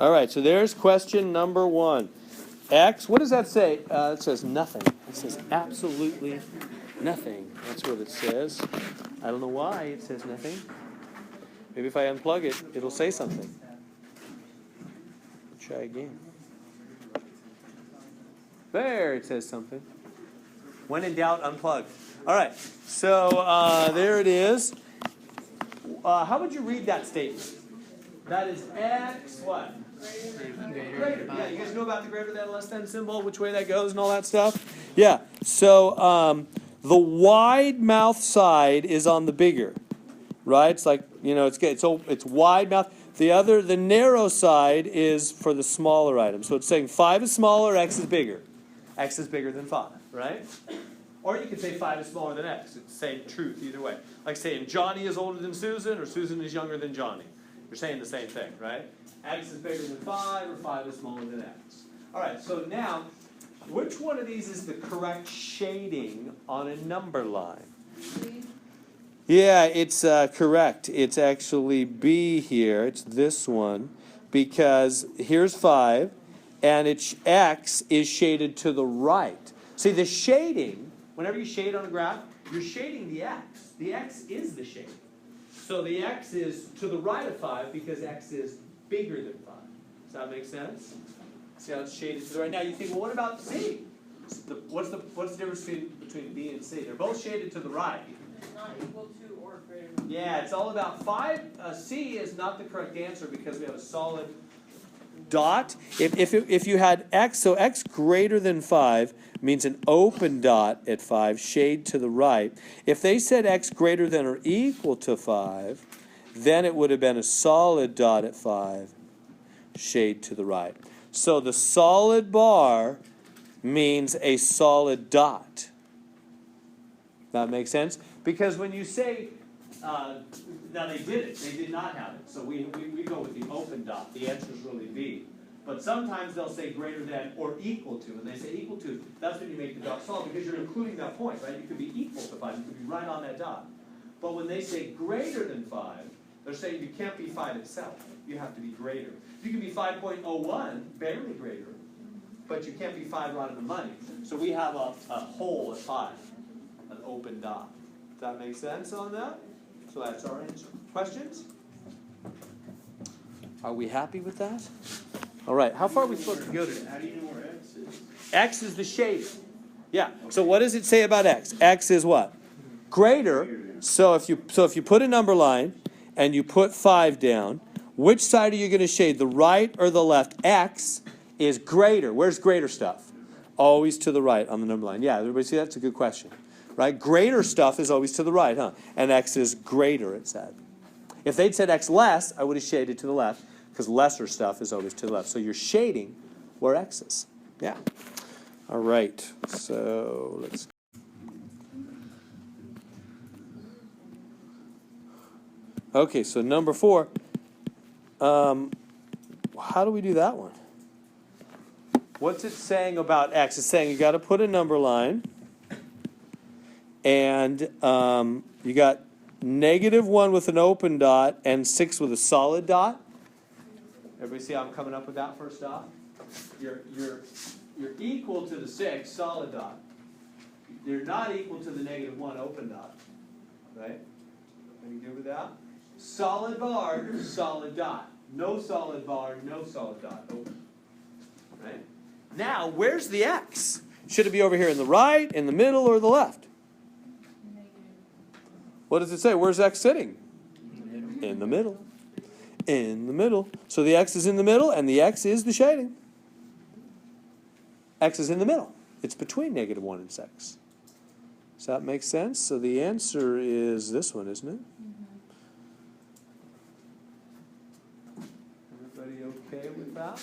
All right, so there's question number 1. X, what does that say? It says nothing. It says absolutely nothing. That's what it says. I don't know why it says nothing. Maybe if I unplug it, it'll say something. Try again. There, it says something. When in doubt, unplug. All right, so there it is. How would you read that statement? That is X what? Greater. Yeah, you guys know about the greater than, less than symbol, which way that goes and all that stuff? Yeah, so the wide mouth side is on the bigger, right? It's like, it's wide mouth. The narrow side is for the smaller item. So it's saying 5 is smaller, X is bigger. X is bigger than 5, right? Or you could say 5 is smaller than X. It's the same truth either way. Like saying Johnny is older than Susan or Susan is younger than Johnny. You're saying the same thing, right? X is bigger than 5 or 5 is smaller than X. All right, so now, which one of these is the correct shading on a number line? Yeah, it's correct. It's actually B here. It's this one. Because here's 5, and X is shaded to the right. See, the shading, whenever you shade on a graph, you're shading the X. The X is the shading. So the X is to the right of 5 because X is bigger than 5. Does that make sense? See how it's shaded to the right? Now you think, well, what about C? What's the difference between B and C? They're both shaded to the right. It's not equal to or greater than. Yeah, it's all about 5. C is not the correct answer because we have a solid dot. If you had X, so X greater than 5 means an open dot at 5, shade to the right. If they said X greater than or equal to 5, then it would have been a solid dot at 5, shade to the right. So the solid bar means a solid dot. That makes sense? Because when you say, now they did it, they did not have it. So we go with the open dot. The answer is really B. But sometimes they'll say greater than or equal to. And they say equal to, that's when you make the dot solid because you're including that point, right? You could be equal to 5. You could be right on that dot. But when they say greater than 5, they're saying you can't be 5 itself. You have to be greater. You can be 5.01, barely greater, but you can't be 5 right on the money. So we have a hole at 5, an open dot. Does that make sense on that? So that's our answer. Questions? Are we happy with that? All right. How far are we supposed to go today? How do you know where X is? X is the shading. Yeah. So what does it say about X? X is what? Greater. So if you put a number line and you put 5 down, which side are you going to shade? The right or the left? X is greater. Where's greater stuff? Always to the right on the number line. Yeah. Everybody see that? That's a good question. Right? Greater stuff is always to the right, huh? And X is greater, it said. If they'd said X less, I would have shaded to the left, because lesser stuff is always to the left. So you're shading where X is. Yeah. All right. So let's. Okay, so number 4. How do we do that one? What's it saying about X? It's saying you got to put a number line. And you got -1 with an open dot and 6 with a solid dot. Everybody see how I'm coming up with that first off? You're equal to the 6 solid dot. You're not equal to the -1 open dot. Right? Are you good with that? Solid bar, solid dot. No solid bar, no solid dot. Open. Right? Now, where's the X? Should it be over here in the right, in the middle, or the left? What does it say? Where's X sitting? In the middle. In the middle. So the X is in the middle, and the X is the shading. X is in the middle. It's between -1 and 6. Does that make sense? So the answer is this one, isn't it? Everybody okay with that?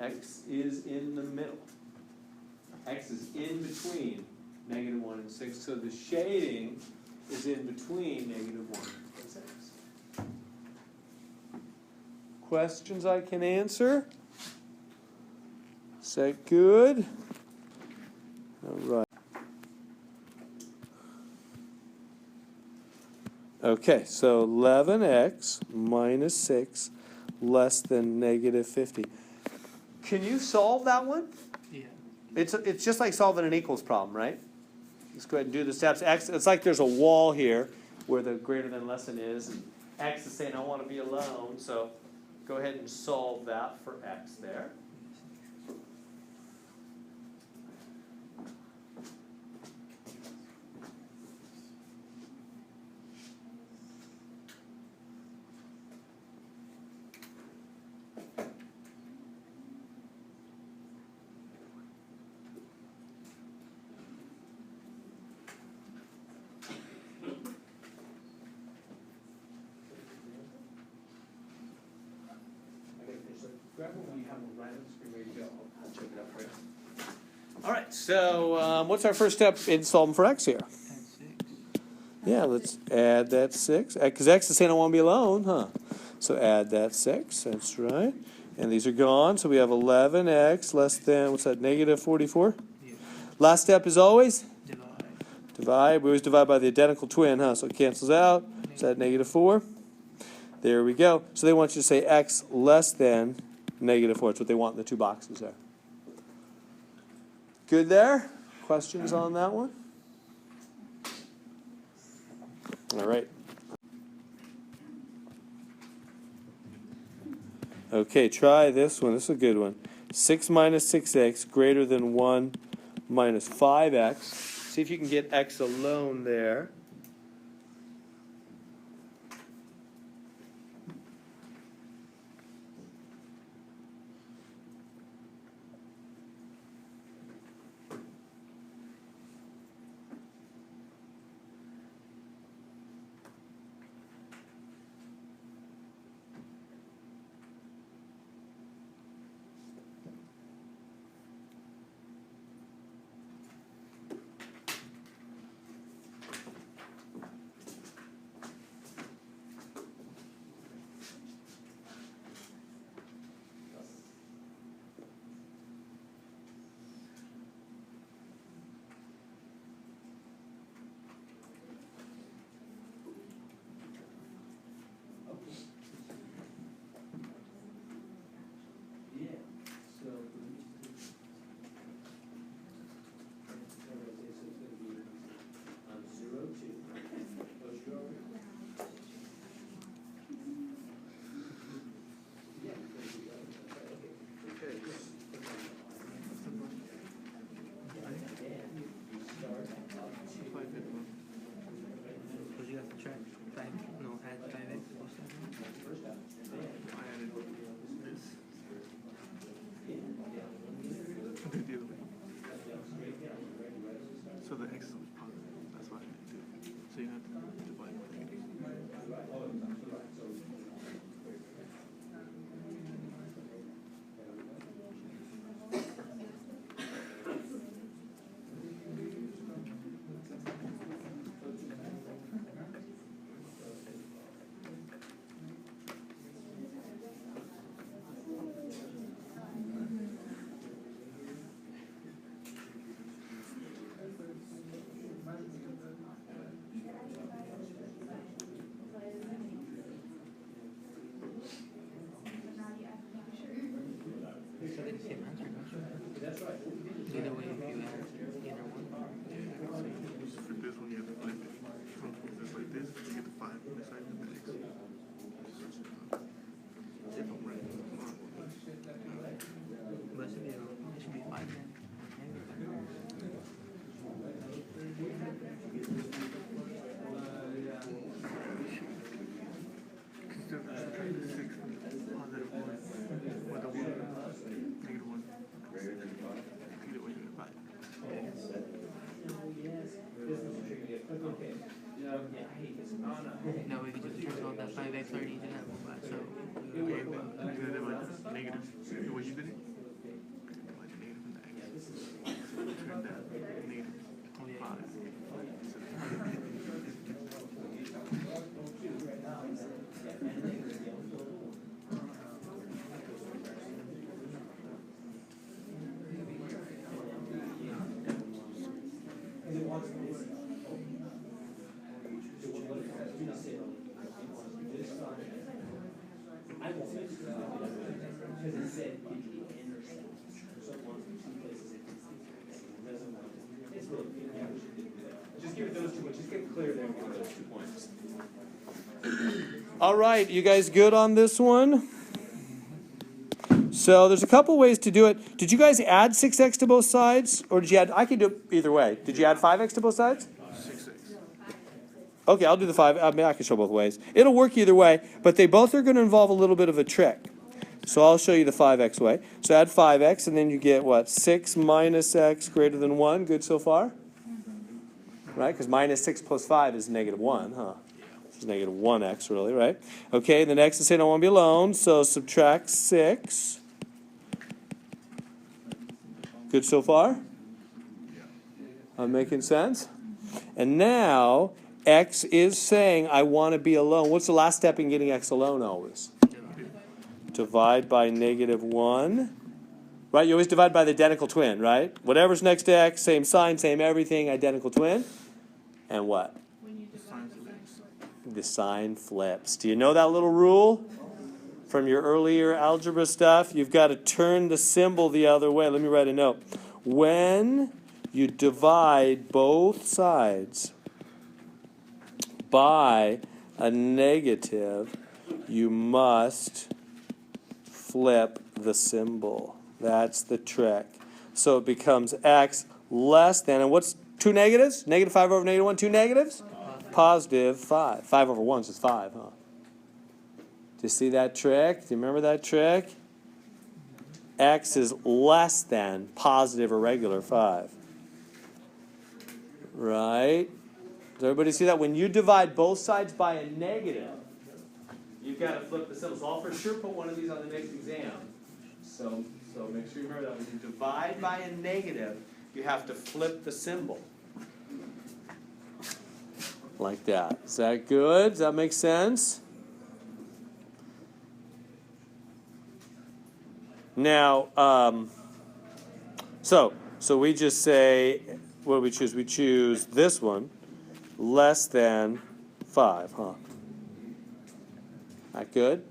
X is in the middle. X is in between -1 and 6, so the shading is in between -1 and 6. Questions I can answer? Is that good? All right. Okay, so 11x minus 6 less than negative 50. Can you solve that one? Yeah. It's just like solving an equals problem, right? Let's go ahead and do the steps. X, it's like there's a wall here where the greater than less than is. X is saying I want to be alone, so go ahead and solve that for X there. All right, so what's our first step in solving for X here? Add 6. Yeah, let's add that 6. Because X is saying I want to be alone, huh? So add that 6, that's right. And these are gone, so we have 11x less than, what's that, negative 44? Yeah. Last step is always? Divide. Divide. We always divide by the identical twin, huh? So it cancels out. So that negative 4. There we go. So they want you to say x less than negative 4. That's what they want in the two boxes there. Good there? Questions on that one? All right. Okay, try this one. This is a good one. 6 minus 6x greater than 1 minus 5x. See if you can get x alone there. Because you have to track 5, no, add 5x plus 7. I added this. Okay, the other way. So the x is positive. That's why I did it. So you have to divide by negative. So they same answer, don't you? Either way, if you add either one. For this one, you have to flip it. From this like this, you get the 5 on the side of the x. If I'm right, But it should be 5 then. subtract the 6 from the positive 1 with a 1, negative 1. Either way, you get 5. No, we can just cancel out that 5x already you have. So, Okay, then you gotta divide the negative. The way you did it, divide the negative from the x. So turn that negative 5. it said it intercepts. So one from two places it doesn't want it. It's really good. Yeah, just give it those 2 points. Just get clear there with those 2 points. All right, you guys good on this one? So there's a couple ways to do it. Did you guys add 6x to both sides? Or did you add, I can do it either way. Did you add 5x to both sides? 6x. Okay, I'll do the 5. I mean, I can show both ways. It'll work either way, but they both are going to involve a little bit of a trick. So I'll show you the 5x way. So add 5x, and then you get what? 6 minus x greater than 1. Good so far? Right? Because minus 6 plus 5 is negative 1, huh? Which is negative 1x, really, right? Okay, the next is saying I want to be alone, so subtract 6. Good so far? I'm making sense? And now, x is saying I want to be alone. What's the last step in getting x alone always? Divide by negative 1. Right? You always divide by the identical twin, right? Whatever's next to x, same sign, same everything, identical twin. And what? The sign flips. Do you know that little rule from your earlier algebra stuff? You've got to turn the symbol the other way. Let me write a note. When you divide both sides by a negative, you must flip the symbol. That's the trick. So it becomes x less than, and what's 2 negatives? Negative 5 over negative 1, 2 negatives? Positive 5. 5 over 1 is 5, huh? Do you see that trick? Do you remember that trick? X is less than positive or regular 5. Right? Does everybody see that? When you divide both sides by a negative, you've got to flip the symbols. I'll for sure put one of these on the next exam. So make sure you remember that. When you divide by a negative, you have to flip the symbol. Like that. Is that good? Does that make sense? Now, so we just say, what do we choose? We choose this one, less than 5, huh? That good?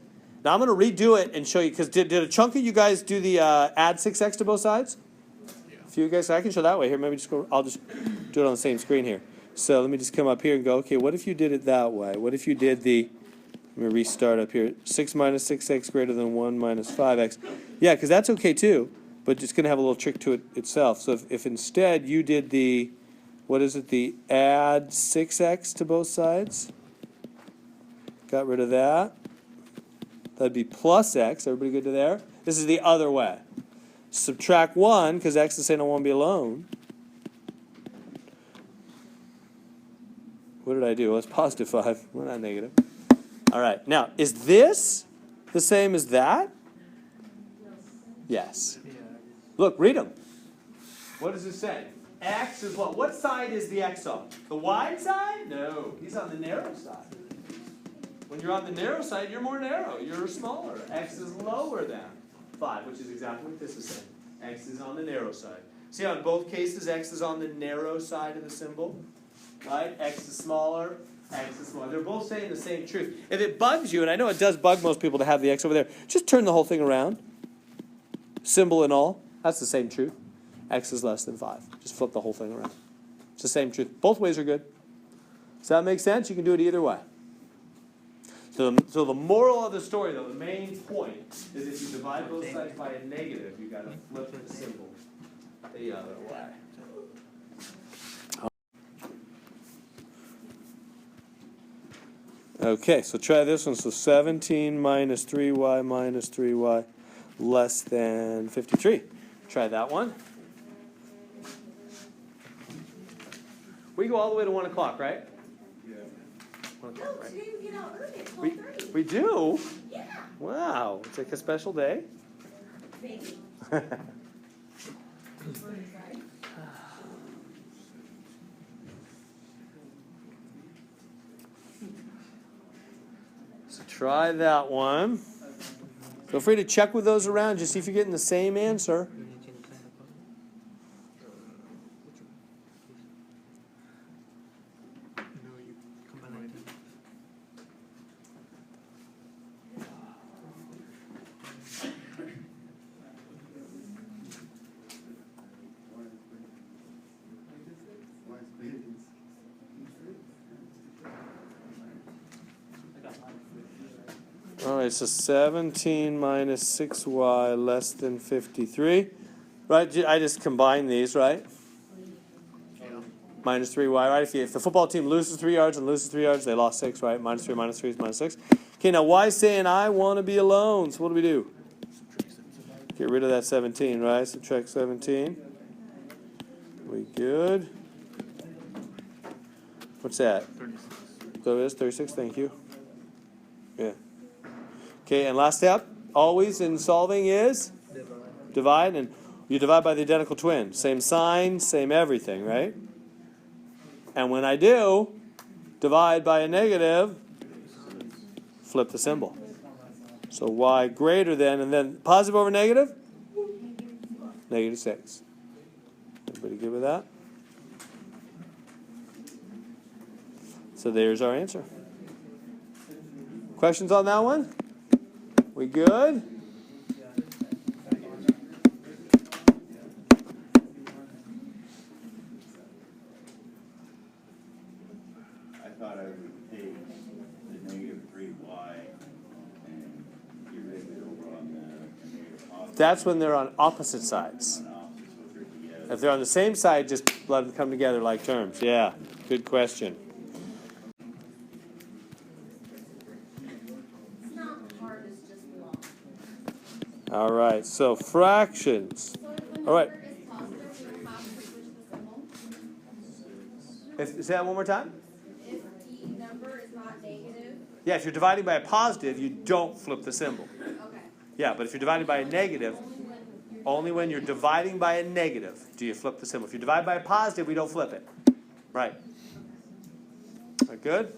Now I'm going to redo it and show you, because did a chunk of you guys do the add 6x to both sides? Yeah. A few guys, I can show that way here. Maybe just go, I'll just do it on the same screen here. So let me just come up here and go, okay, what if you did it that way? What if you did the, let me restart up here, 6 minus 6x greater than 1 minus 5x. Yeah, because that's okay too, but it's going to have a little trick to it itself. So if instead you did the, what is it, the add 6x to both sides, got rid of that, that'd be plus x. Everybody good to there? This is the other way. Subtract 1, because x is saying I want to be alone. What did I do? Well, it's positive 5. We're not negative. All right. Now, is this the same as that? Yes. Look, read them. What does it say? X is what? What side is the x on? The wide side? No. He's on the narrow side. When you're on the narrow side, you're more narrow. You're smaller. X is lower than 5, which is exactly what this is saying. X is on the narrow side. See how in both cases, x is on the narrow side of the symbol? Right? X is smaller, x is smaller. They're both saying the same truth. If it bugs you, and I know it does bug most people to have the x over there, just turn the whole thing around. Symbol and all. That's the same truth. X is less than 5. Just flip the whole thing around. It's the same truth. Both ways are good. Does that make sense? You can do it either way. So the moral of the story, though, the main point, is if you divide both sides by a negative, you've got to flip the symbol the other way. Okay, so try this one. So 17 minus 3y minus 3y less than 53. Try that one. We go all the way to 1 o'clock, right? Yeah. 1 o'clock, No, right? today we get out early at 12:30. We do? Yeah, Wow, it's like a special day. maybe. So try that one. Feel free to check with those around, just see if you're getting the same answer. No, you combine it. All right, so 17 minus 6y less than 53. Right, I just combine these, right? Minus 3y, right? If the football team loses 3 yards and loses 3 yards, they lost 6, right? Minus 3 is minus 6. Okay, now y saying I want to be alone. So what do? Get rid of that 17, right? Subtract 17. We good? What's that? 36. So it is 36, thank you. Yeah. Okay, and last step, always in solving is? Divide, and you divide by the identical twin. Same sign, same everything, right? And when I do, divide by a negative, flip the symbol. So y greater than, and then positive over negative? Negative 6. Everybody good with that? So there's our answer. Questions on that one? We good? I thought I would take the negative 3y and get rid of it over on the negative opposite. That's when they're on opposite sides. On opposite, so they're together. If they're on the same side, just let them come together like terms. Yeah, good question. It's not hard, it's just long. All right, so fractions. So if the All right. number is positive, we have to switch the symbol. Say that one more time? If the number is not negative, Yeah, if you're dividing by a positive, you don't flip the symbol. okay. Yeah, but if you're dividing by a negative, only when you're dividing by a negative do you flip the symbol. If you divide by a positive, we don't flip it. Right. All right, good?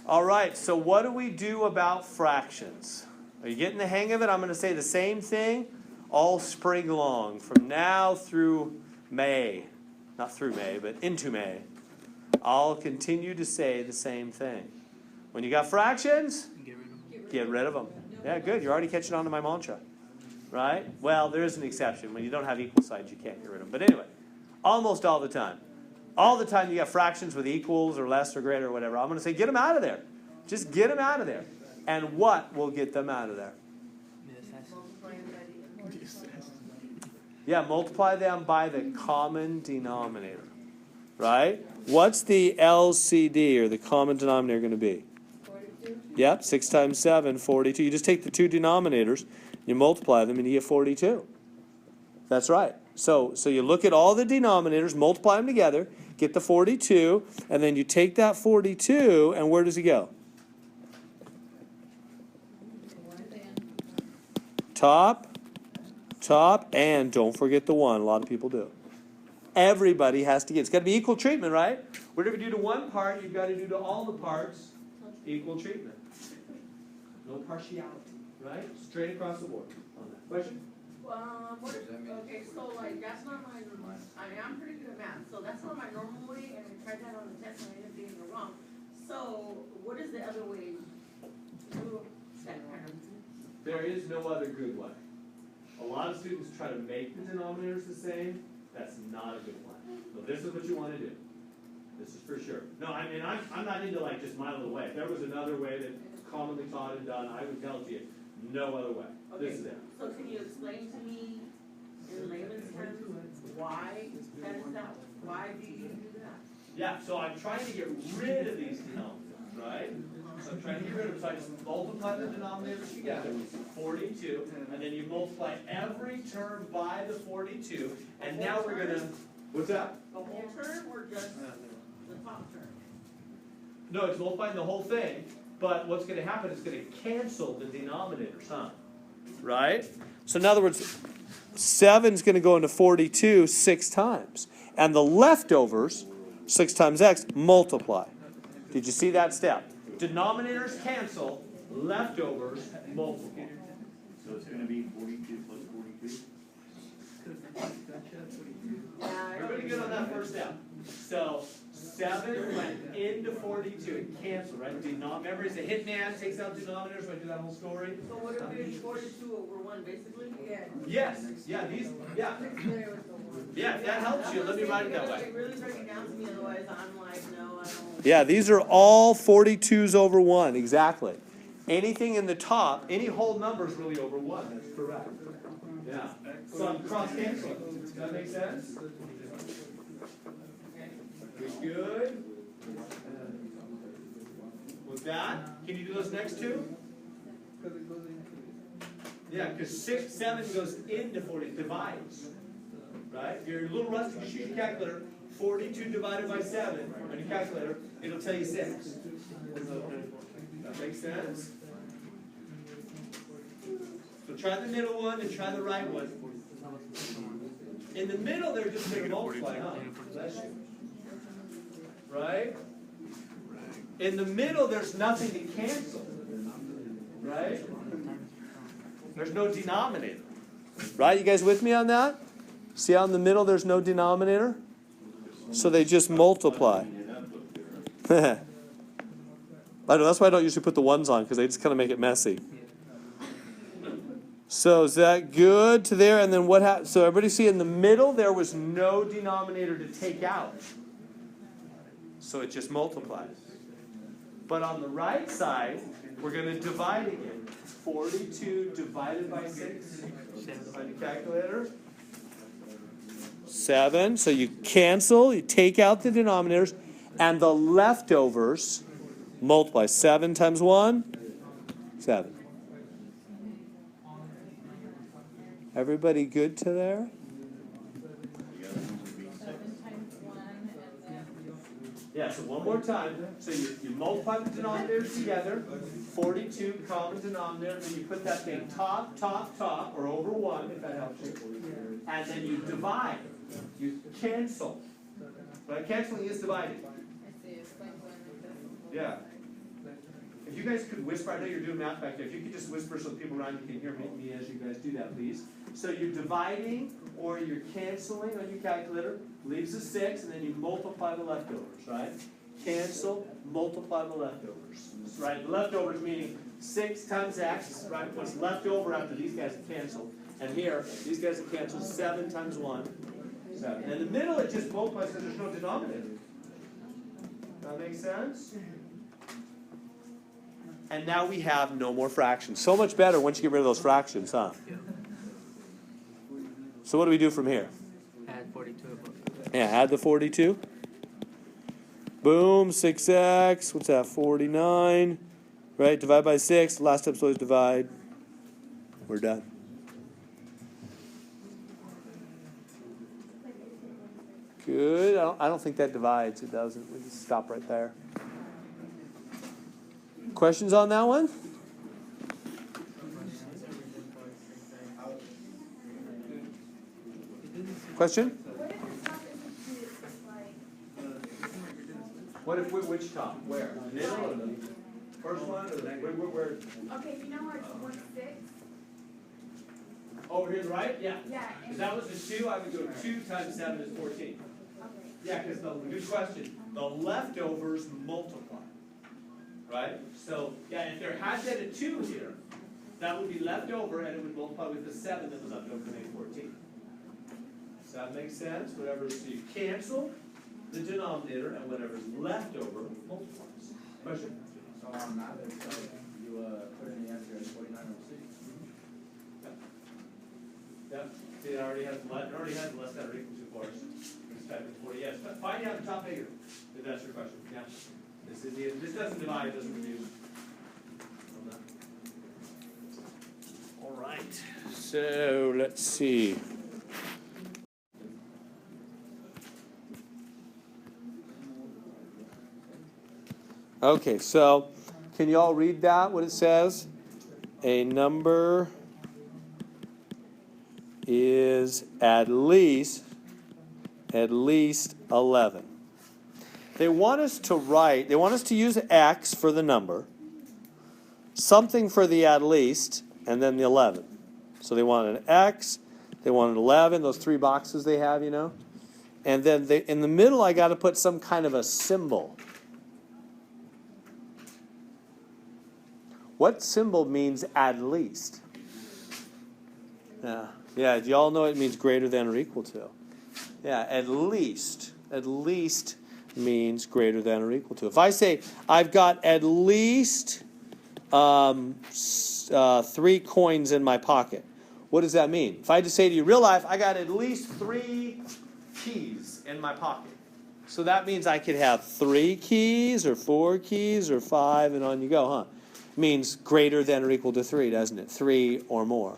All right, so what do we do about fractions? Are you getting the hang of it? I'm going to say the same thing all spring long, from now through May. Not through May, but into May. I'll continue to say the same thing. When you got fractions, get rid of them. Yeah, good. You're already catching on to my mantra. Right? Well, there is an exception. When you don't have equal signs, you can't get rid of them. But anyway, almost all the time. All the time you got fractions with equals or less or greater or whatever. I'm going to say, get them out of there. Just get them out of there. And what will get them out of there? Yeah, multiply them by the common denominator. Right? What's the LCD, or the common denominator, going to be? 42. Yep, 6 times 7, 42. You just take the two denominators, you multiply them, and you get 42. That's right. So you look at all the denominators, multiply them together, get the 42, and then you take that 42, and where does it go? Top, and don't forget the 1. A lot of people do. Everybody has to get. It's got to be equal treatment, right? Whatever you do to one part, you've got to do to all the parts equal treatment. No partiality, right? Straight across the board. On that. Question? Okay, so like, that's not my, I mean, I'm pretty good at math, so that's not my normal way, and I tried that on the test and I ended up getting it wrong. So, what is the other way to do that kind of? There is no other good way. A lot of students try to make the denominators the same. That's not a good plan. So this is what you want to do. This is for sure. No, I mean, I'm not into like just my little way. If there was another way that's commonly taught and done, I would tell it to you. No other way. Okay, This is it. so can you explain to me in layman's terms why that is that? Why do you do that? Yeah, so I'm trying to get rid of these denominators, right? So I'm trying to get rid of them. So I just multiply the denominators together, 42, and then you multiply every term by the 42, and now we're going to, what's that? The whole term or just the top term? No, it's multiplying the whole thing, but what's going to happen is going to cancel the denominators, huh? Right? So in other words, 7 is going to go into 42 6 times. And the leftovers, 6 times x, multiply. Did you see that step? Denominators cancel, leftovers multiply. So it's going to be 42 plus 42? Everybody good on that first step? So 7 went into 42 and canceled, right? Remember, it's a hitman, takes out denominators when I do that whole story. So would it be 42 over 1 basically? Yeah. Yes, yeah, yeah, if that helps you, let me write it that way. Really break it down to me, otherwise I'm like, no, I don't. Yeah, these are all 42s over 1, exactly. anything in the top, any whole number is really over 1. That's correct. Yeah. So I'm cross-canceling. Does that make sense? We good? With that, can you do those next two? Yeah, because 6, 7 goes into 40, divides. Right? If you're a little rusty, just use your calculator. 42 divided by 7 on your calculator, it'll tell you 6. That makes sense? So try the middle one and try the right one. In the middle, they're just making multiply, huh? Bless you. Right? In the middle, there's nothing to cancel. Right? There's no denominator. Right? You guys with me on that? See how in the middle there's no denominator? So they just multiply. I know, that's why I don't usually put the ones on, because they just kind of make it messy. So is that good to there? And then what happened? So everybody see in the middle there was no denominator to take out. So it just multiplies. But on the right side, we're going to divide again. 42 divided by 6 on your calculator. 7. So you cancel, you take out the denominators, and the leftovers multiply. 7 times 1, 7. Everybody good to there? 7 times 1 and then. Yeah, so one more time. So you multiply the denominators together. 42 common denominator. Then you put that thing top, or over 1, if that helps you. And then you divide. You cancel. Right? Canceling is dividing. I see, it's like when it does. Yeah. If you guys could whisper, I know you're doing math back there. If you could just whisper so people around you can hear me as you guys do that, please. So you're dividing or you're canceling on your calculator, leaves a 6, and then you multiply the leftovers, right? Cancel, multiply the leftovers. Right? The leftovers meaning 6 times x, right? What's left over after these guys are canceled. And here, these guys are canceled 7 times 1. 7. And in the middle, it just multiplies because there's no denominator. That makes sense? And now we have no more fractions. So much better once you get rid of those fractions, huh? So what do we do from here? Add 42 above. Yeah, add the 42. Boom, 6x. What's that? 49. Right? Divide by 6. Last step's always divide. We're done. Good. I don't think that divides. It doesn't. We just stop right there. Questions on that one? Question? What if the top is like? What if which top? Where? Middle or the first one or the where? Okay, you know where it's 1 6? Over here to the right? Yeah. Yeah. If that was a 2, I would go 2 times 7 is 14. Okay. Yeah, because good question. The leftovers multiply. Right? So, yeah, if there had been a 2 here, that would be left over and it would multiply with the 7 that was left over to make 14. Does that make sense? Whatever, so you cancel the denominator and whatever's left over multiplies. Question? So on that, you put in the answer as 4906. Yep. See, it already has less than or equal to for us. Let's type in 40. Yes, but find out the top figure, if that's your question. Yeah. This doesn't divide, it doesn't reduce. All right. So let's see. Okay, so can you all read that, what it says? A number is at least 11. They want us to use x for the number, something for the at least, and then the 11. So they want an x, they want an 11, those 3 boxes they have, you know. And then in the middle, I got to put some kind of a symbol. What symbol means at least? Yeah, do you all know it means greater than or equal to? Yeah, at least means greater than or equal to. If I say, I've got at least 3 coins in my pocket. What does that mean? If I just say to you, real life, I got at least 3 keys in my pocket. So that means I could have 3 keys or 4 keys or 5 and on you go, huh? Means greater than or equal to 3, doesn't it? 3 or more.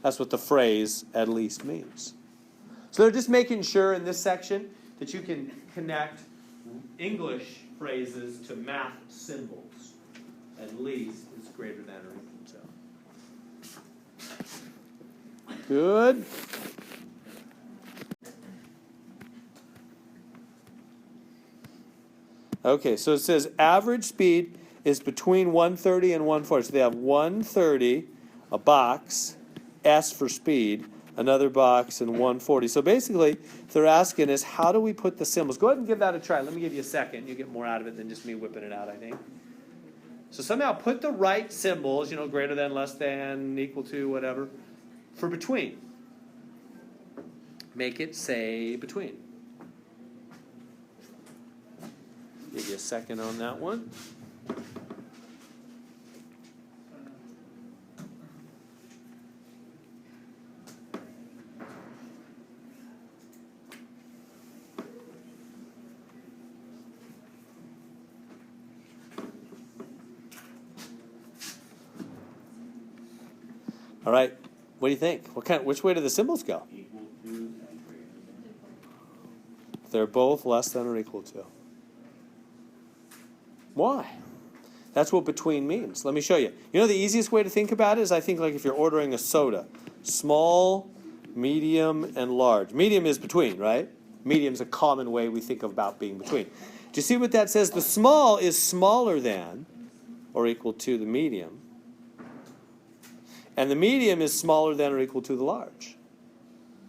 That's what the phrase at least means. So they're just making sure in this section that you can connect English phrases to math symbols. At least is greater than or equal to. Good. Okay, so it says average speed is between 130 and 140. So they have 130, a box, S for speed, another box, and 140. So basically, they're asking is how do we put the symbols? Go ahead and give that a try. Let me give you a second. You get more out of it than just me whipping it out, I think. So somehow put the right symbols, greater than, less than, equal to, whatever, for between. Make it say between. Give you a second on that one. All right, what do you think? Which way do the symbols go? Equal to and greater than. They're both less than or equal to. Why? That's what between means. Let me show you. The easiest way to think about it is I think like if you're ordering a soda. Small, medium, and large. Medium is between, right? Medium is a common way we think about being between. Do you see what that says? The small is smaller than or equal to the medium. And the medium is smaller than or equal to the large.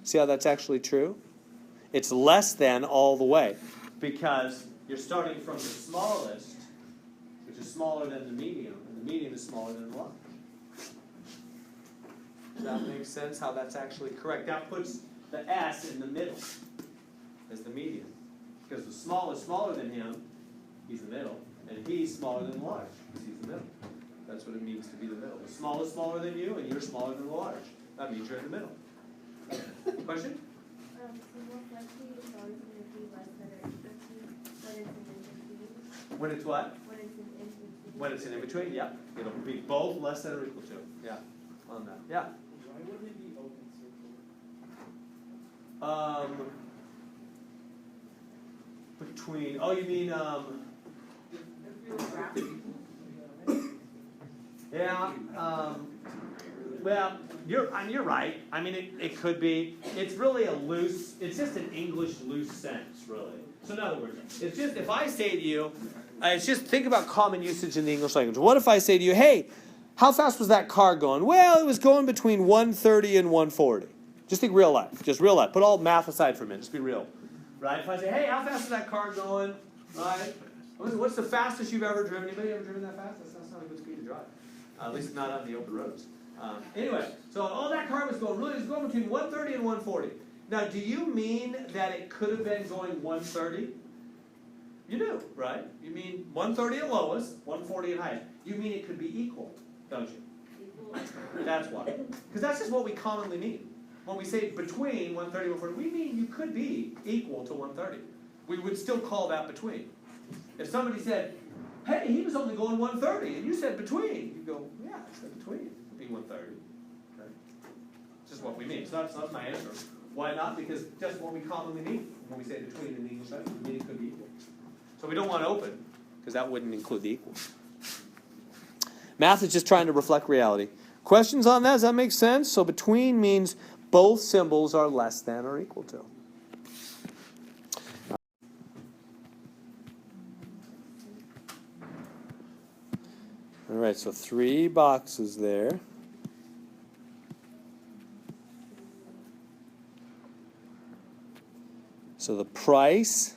See how that's actually true? It's less than all the way. Because you're starting from the smallest, which is smaller than the medium, and the medium is smaller than the large. Does that make sense how that's actually correct? That puts the S in the middle as the medium. Because the small is smaller than him, he's the middle, and he's smaller than the large, because he's the middle. That's what it means to be the middle. The small is smaller than you, and you're smaller than the large. That means you're in the middle. Question? So most likely it's always going to be less than or equal to when it's in between. When it's what? When it's in between. When it's in between, yeah. It'll be both less than or equal to. Yeah. On that. Yeah. Why wouldn't it be open circle? Between. Oh, you mean If you were graphing. Yeah. Well, you're right. I mean, it could be. It's really a loose. It's just an English loose sense, really. So in other words, it's just if I say to you, it's just think about common usage in the English language. What if I say to you, hey, how fast was that car going? Well, it was going between 130 and 140. Just think real life. Just real life. Put all math aside for a minute. Just be real. Right? If I say, hey, how fast is that car going? Right? What's the fastest you've ever driven? Anybody ever driven that fast? That's not a good speed to drive. At least not on the open roads. Anyway, so that car was going between 130 and 140. Now, do you mean that it could have been going 130? You do, right? You mean 130 at lowest, 140 at highest. You mean it could be equal, don't you? That's why. Because that's just what we commonly mean. When we say between 130 and 140, we mean you could be equal to 130. We would still call that between. If somebody said, hey, he was only going 130, and you said between. You go, yeah, I said between. It would be 130. Okay? It's just what we mean. So that's my answer. Why not? Because that's what we commonly mean when we say between in the English language. We mean it could be equal. So we don't want open, because that wouldn't include the equal. Math is just trying to reflect reality. Questions on that? Does that make sense? So between means both symbols are less than or equal to. All right, so 3 boxes there. So the price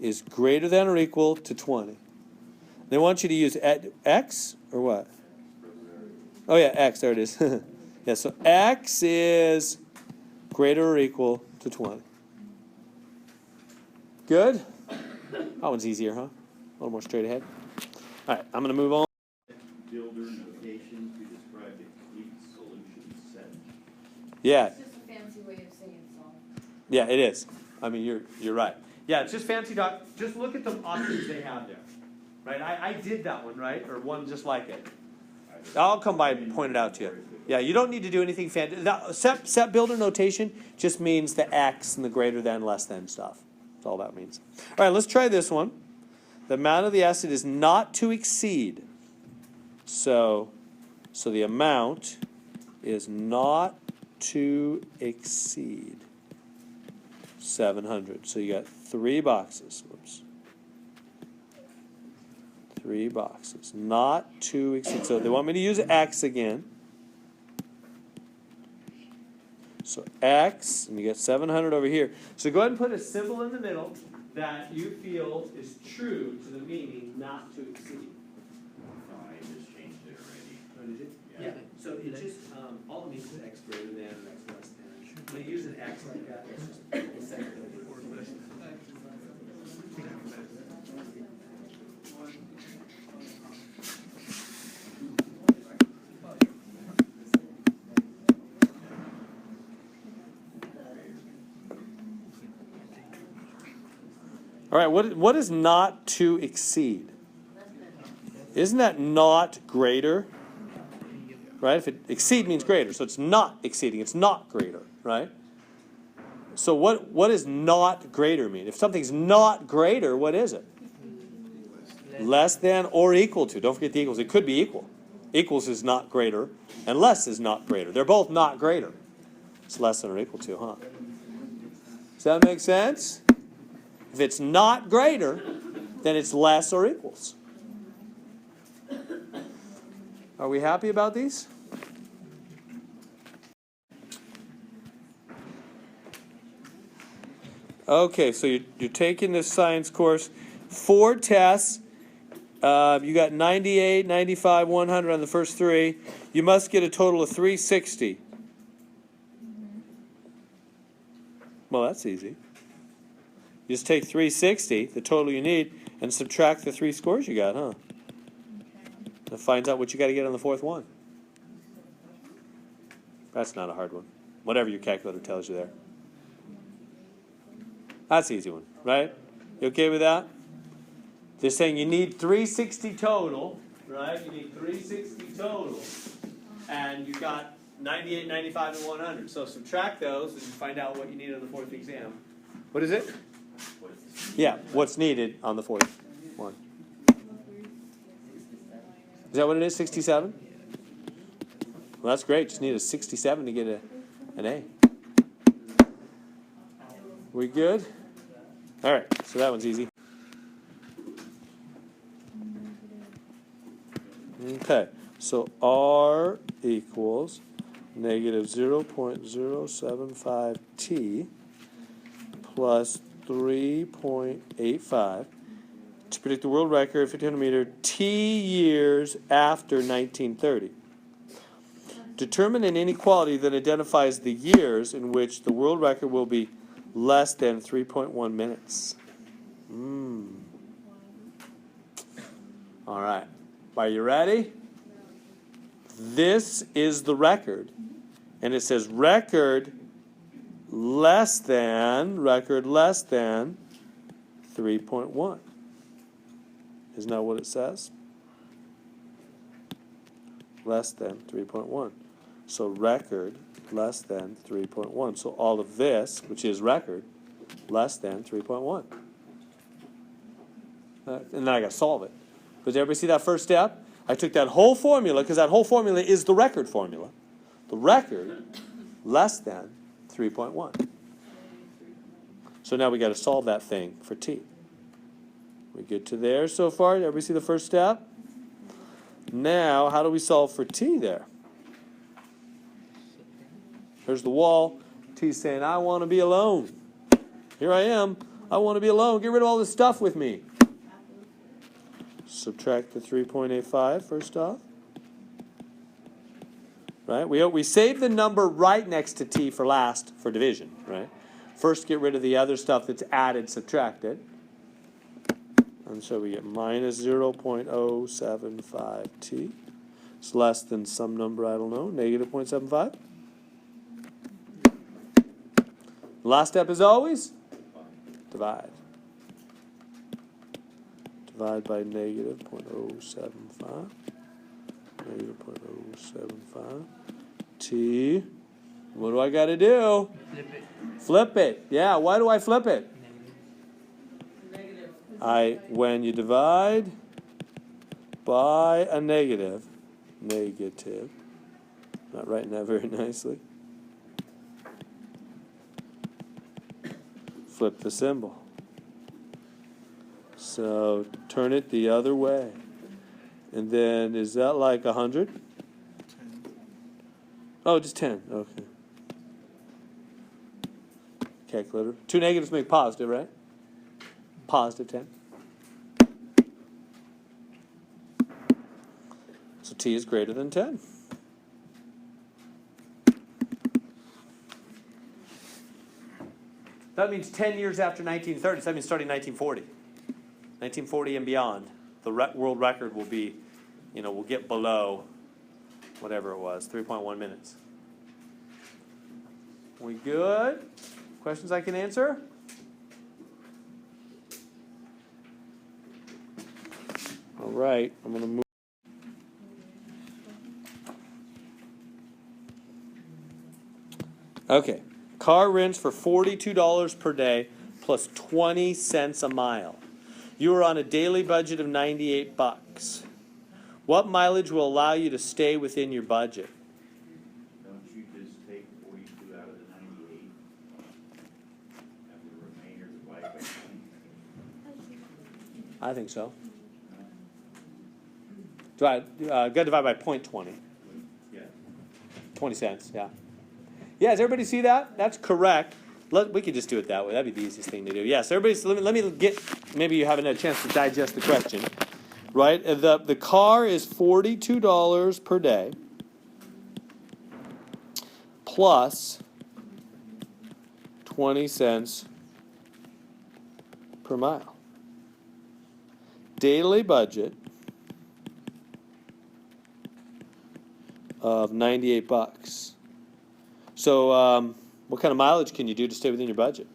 is greater than or equal to 20. They want you to use X or what? Oh yeah, X, there it is. Yeah, so X is greater or equal to 20. Good? That one's easier, huh? A little more straight ahead. All right, I'm going to move on. builder notation to describe the complete solution set. Yeah, It's just a fancy way of saying solve. yeah, it is. I mean, you're right. Yeah, it's just fancy doc. Just look at the options they have there, right? I did that one, right, or one just like it. I'll come by and point it out to you. Yeah, you don't need to do anything fancy. Set builder notation just means the X and the greater than, less than stuff. That's all that means. All right, let's try this one. The amount of the acid is not to exceed. So the amount is not to exceed 700. So you got 3 boxes. Whoops. 3 boxes. Not to exceed. So they want me to use X again. So X, and you get 700 over here. So go ahead and put a symbol in the middle that you feel is true to the meaning not to exceed. No, I just changed it already. Oh, did you? Yeah. So it just, all it means is X greater than or X less than. When you use an X like that, it's just a second. All right, what is not to exceed? Isn't that not greater? Right? If it exceed means greater, so it's not exceeding, it's not greater, right? So what does not greater mean? If something's not greater, what is it? Less than or equal to. Don't forget the equals. It could be equal. Equals is not greater, and less is not greater. They're both not greater. It's less than or equal to, huh? Does that make sense? If it's not greater, then it's less or equals. Are we happy about these? Okay, so you're taking this science course. 4 tests. You got 98, 95, 100 on the first 3. You must get a total of 360. Well, that's easy. You just take 360, the total you need, and subtract the 3 scores you got, huh? That finds out what you got to get on the 4th one. That's not a hard one. Whatever your calculator tells you there. That's an easy one, right? You okay with that? They're saying you need 360 total, right? You need 360 total. And you got 98, 95, and 100. So subtract those and find out what you need on the 4th exam. What is it? Yeah, what's needed on the 4th one. Is that what it is, 67? Well, that's great. Just need a 67 to get an A. We good? All right, so that one's easy. Okay, so R equals negative 0.075 T plus 3.85 to predict the world record 1500 meter T years after 1930. Determine an inequality that identifies the years in which the world record will be less than 3.1 minutes. All right. Are you ready? This is the record. And it says record less than 3.1. Isn't that what it says? Less than 3.1. So record less than 3.1. So all of this, which is record, less than 3.1. And then I got to solve it. Does everybody see that first step? I took that whole formula, because that whole formula is the record formula. The record less than 3.1. So now we got to solve that thing for T. We good to there so far? Everybody see the first step? Now, how do we solve for T there? Here's the wall. T's saying, I want to be alone. Here I am. I want to be alone. Get rid of all this stuff with me. Subtract the 3.85 first off. Right? We save the number right next to T for last for division. Right? First get rid of the other stuff that's added, subtracted. And so we get minus 0.075 T. It's less than some number, I don't know, negative 0.75. Last step is always divide. Divide by negative 0.075. Negative 0.075. T. What do I got to do? Flip it. Flip it. Yeah, why do I flip it? Negative. When you divide by a negative, not writing that very nicely, flip the symbol. So turn it the other way. And then, is that like 100? 10. Oh, just 10. Okay. Calculator. Two negatives make positive, right? Positive 10. So t is greater than 10. That means 10 years after 1930. So that means starting 1940. 1940 and beyond. The world record will be, we'll get below whatever it was, 3.1 minutes. We good? Questions I can answer? All right, I'm going to move. Okay, car rents for $42 per day plus 20 cents a mile. You are on a daily budget of $98. What mileage will allow you to stay within your budget? Don't you just take 42 out of the 98? And the remainder divide by 20? I think so. Got to divide by 0.20. Yeah. 20 cents, yeah. Yeah, does everybody see that? That's correct. We could just do it that way. That'd be the easiest thing to do. Yes, everybody, let me get, maybe you haven't had a chance to digest the question. Right? The car is $42 per day plus 20 cents per mile. Daily budget of $98. So, what kind of mileage can you do to stay within your budget?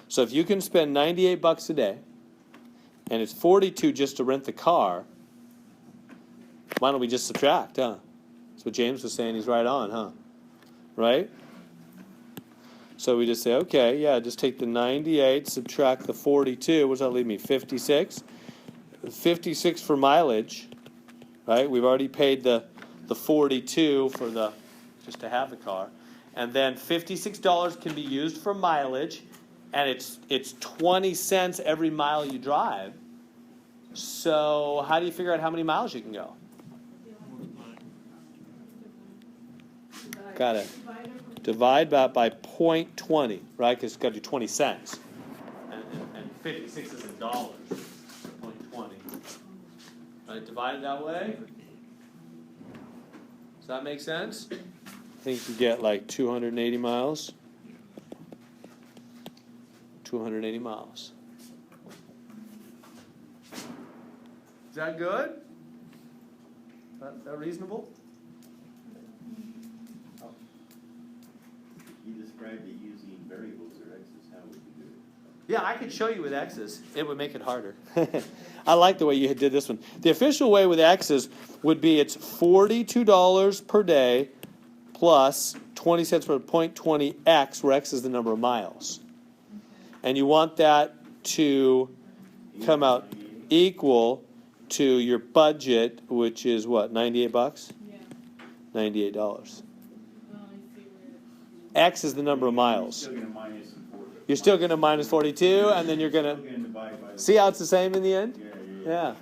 So if you can spend $98 a day, and it's $42 just to rent the car, why don't we just subtract, huh? That's what James was saying. He's right on, huh? Right? So we just say, okay, yeah, just take the 98, subtract the 42. What does that leave me? 56. 56 for mileage, right? We've already paid the 42 for just to have the car. And then $56 can be used for mileage, and it's 20 cents every mile you drive. So how do you figure out how many miles you can go? Got it. Divide that by 0.20, right? Because it's got to do 20 cents. And 56 is in dollars. 0.20. Right, divide it that way. Does that make sense? I think you get like 280 miles. 280 miles. Is that good? That reasonable? You described it using variables or x's. How would you do it? Yeah, I could show you with x's. It would make it harder. I like the way you did this one. The official way with x's would be it's $42 per day plus 20 cents per 0.20x, where x is the number of miles. And you want that to come out equal to your budget, which is what, $98? Yeah. $98. Well, I see X is the number of miles. You're still going to minus 40. You're still going to minus 42, and then you're going Still to going to divide by see how it's the same in the end? Yeah.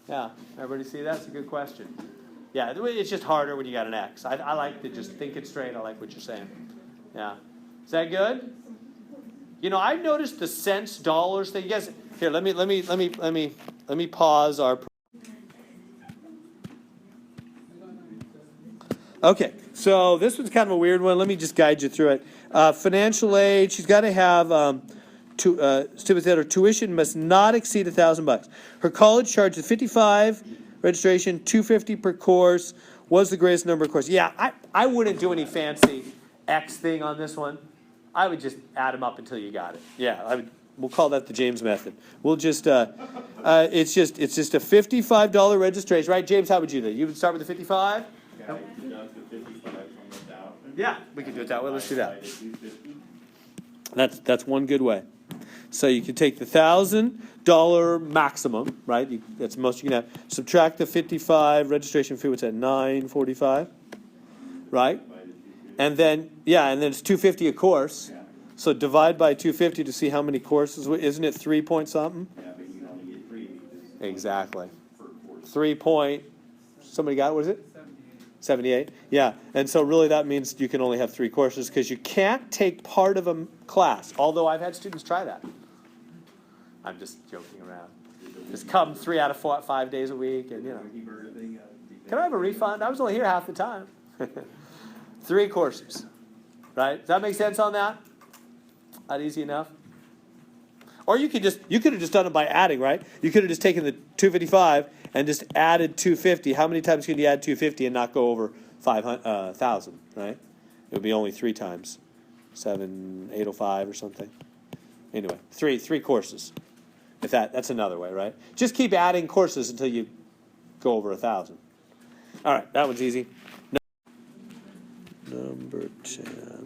Yeah. Everybody see that? That's a good question. Yeah, it's just harder when you got an X. I like to just think it straight. I like what you're saying. Yeah. Is that good? You know, I've noticed the cents dollars thing. You guys, here, let me pause our. Okay, so this one's kind of a weird one. Let me just guide you through it. Financial aid, she's got to have student said her tuition must not exceed $1,000. Her college charges 55 registration, $250 per course. Was the greatest number of courses? Yeah, I wouldn't do any fancy X thing on this one. I would just add them up until you got it. Yeah, I would. We'll call that the James method. We'll just it's just a $55 registration, right? James, how would you do that? You would start with the 55. Can I deduct the 55 from the 1,000? Yeah, we can do it that way. Let's do that. Divide by 250? That's one good way. So you can take the $1,000 maximum, right? That's the most you can have. Subtract the 55 registration fee. What's that? $945, right? And then it's $250 a course. Yeah. So divide by 250 to see how many courses. Isn't it 3 point something? Yeah, but you can only get 3 because Exactly. per course. 3 point. Somebody got it? What is it? 78. Yeah. And so really that means you can only have 3 courses because you can't take part of a class. Although I've had students try that. I'm just joking around. Just come 3 out of 5 days a week, and Can I have a refund? I was only here half the time. 3 courses, right? Does that make sense on that? Not easy enough. Or you could have just done it by adding, right? You could have just taken the 255 and just added 250. How many times can you add 250 and not go over 5,000, right? It would be only 3 times, 805 or something. Anyway, three courses. If that's another way, right? Just keep adding courses until you go over 1,000. All right, that one's easy. Number 10.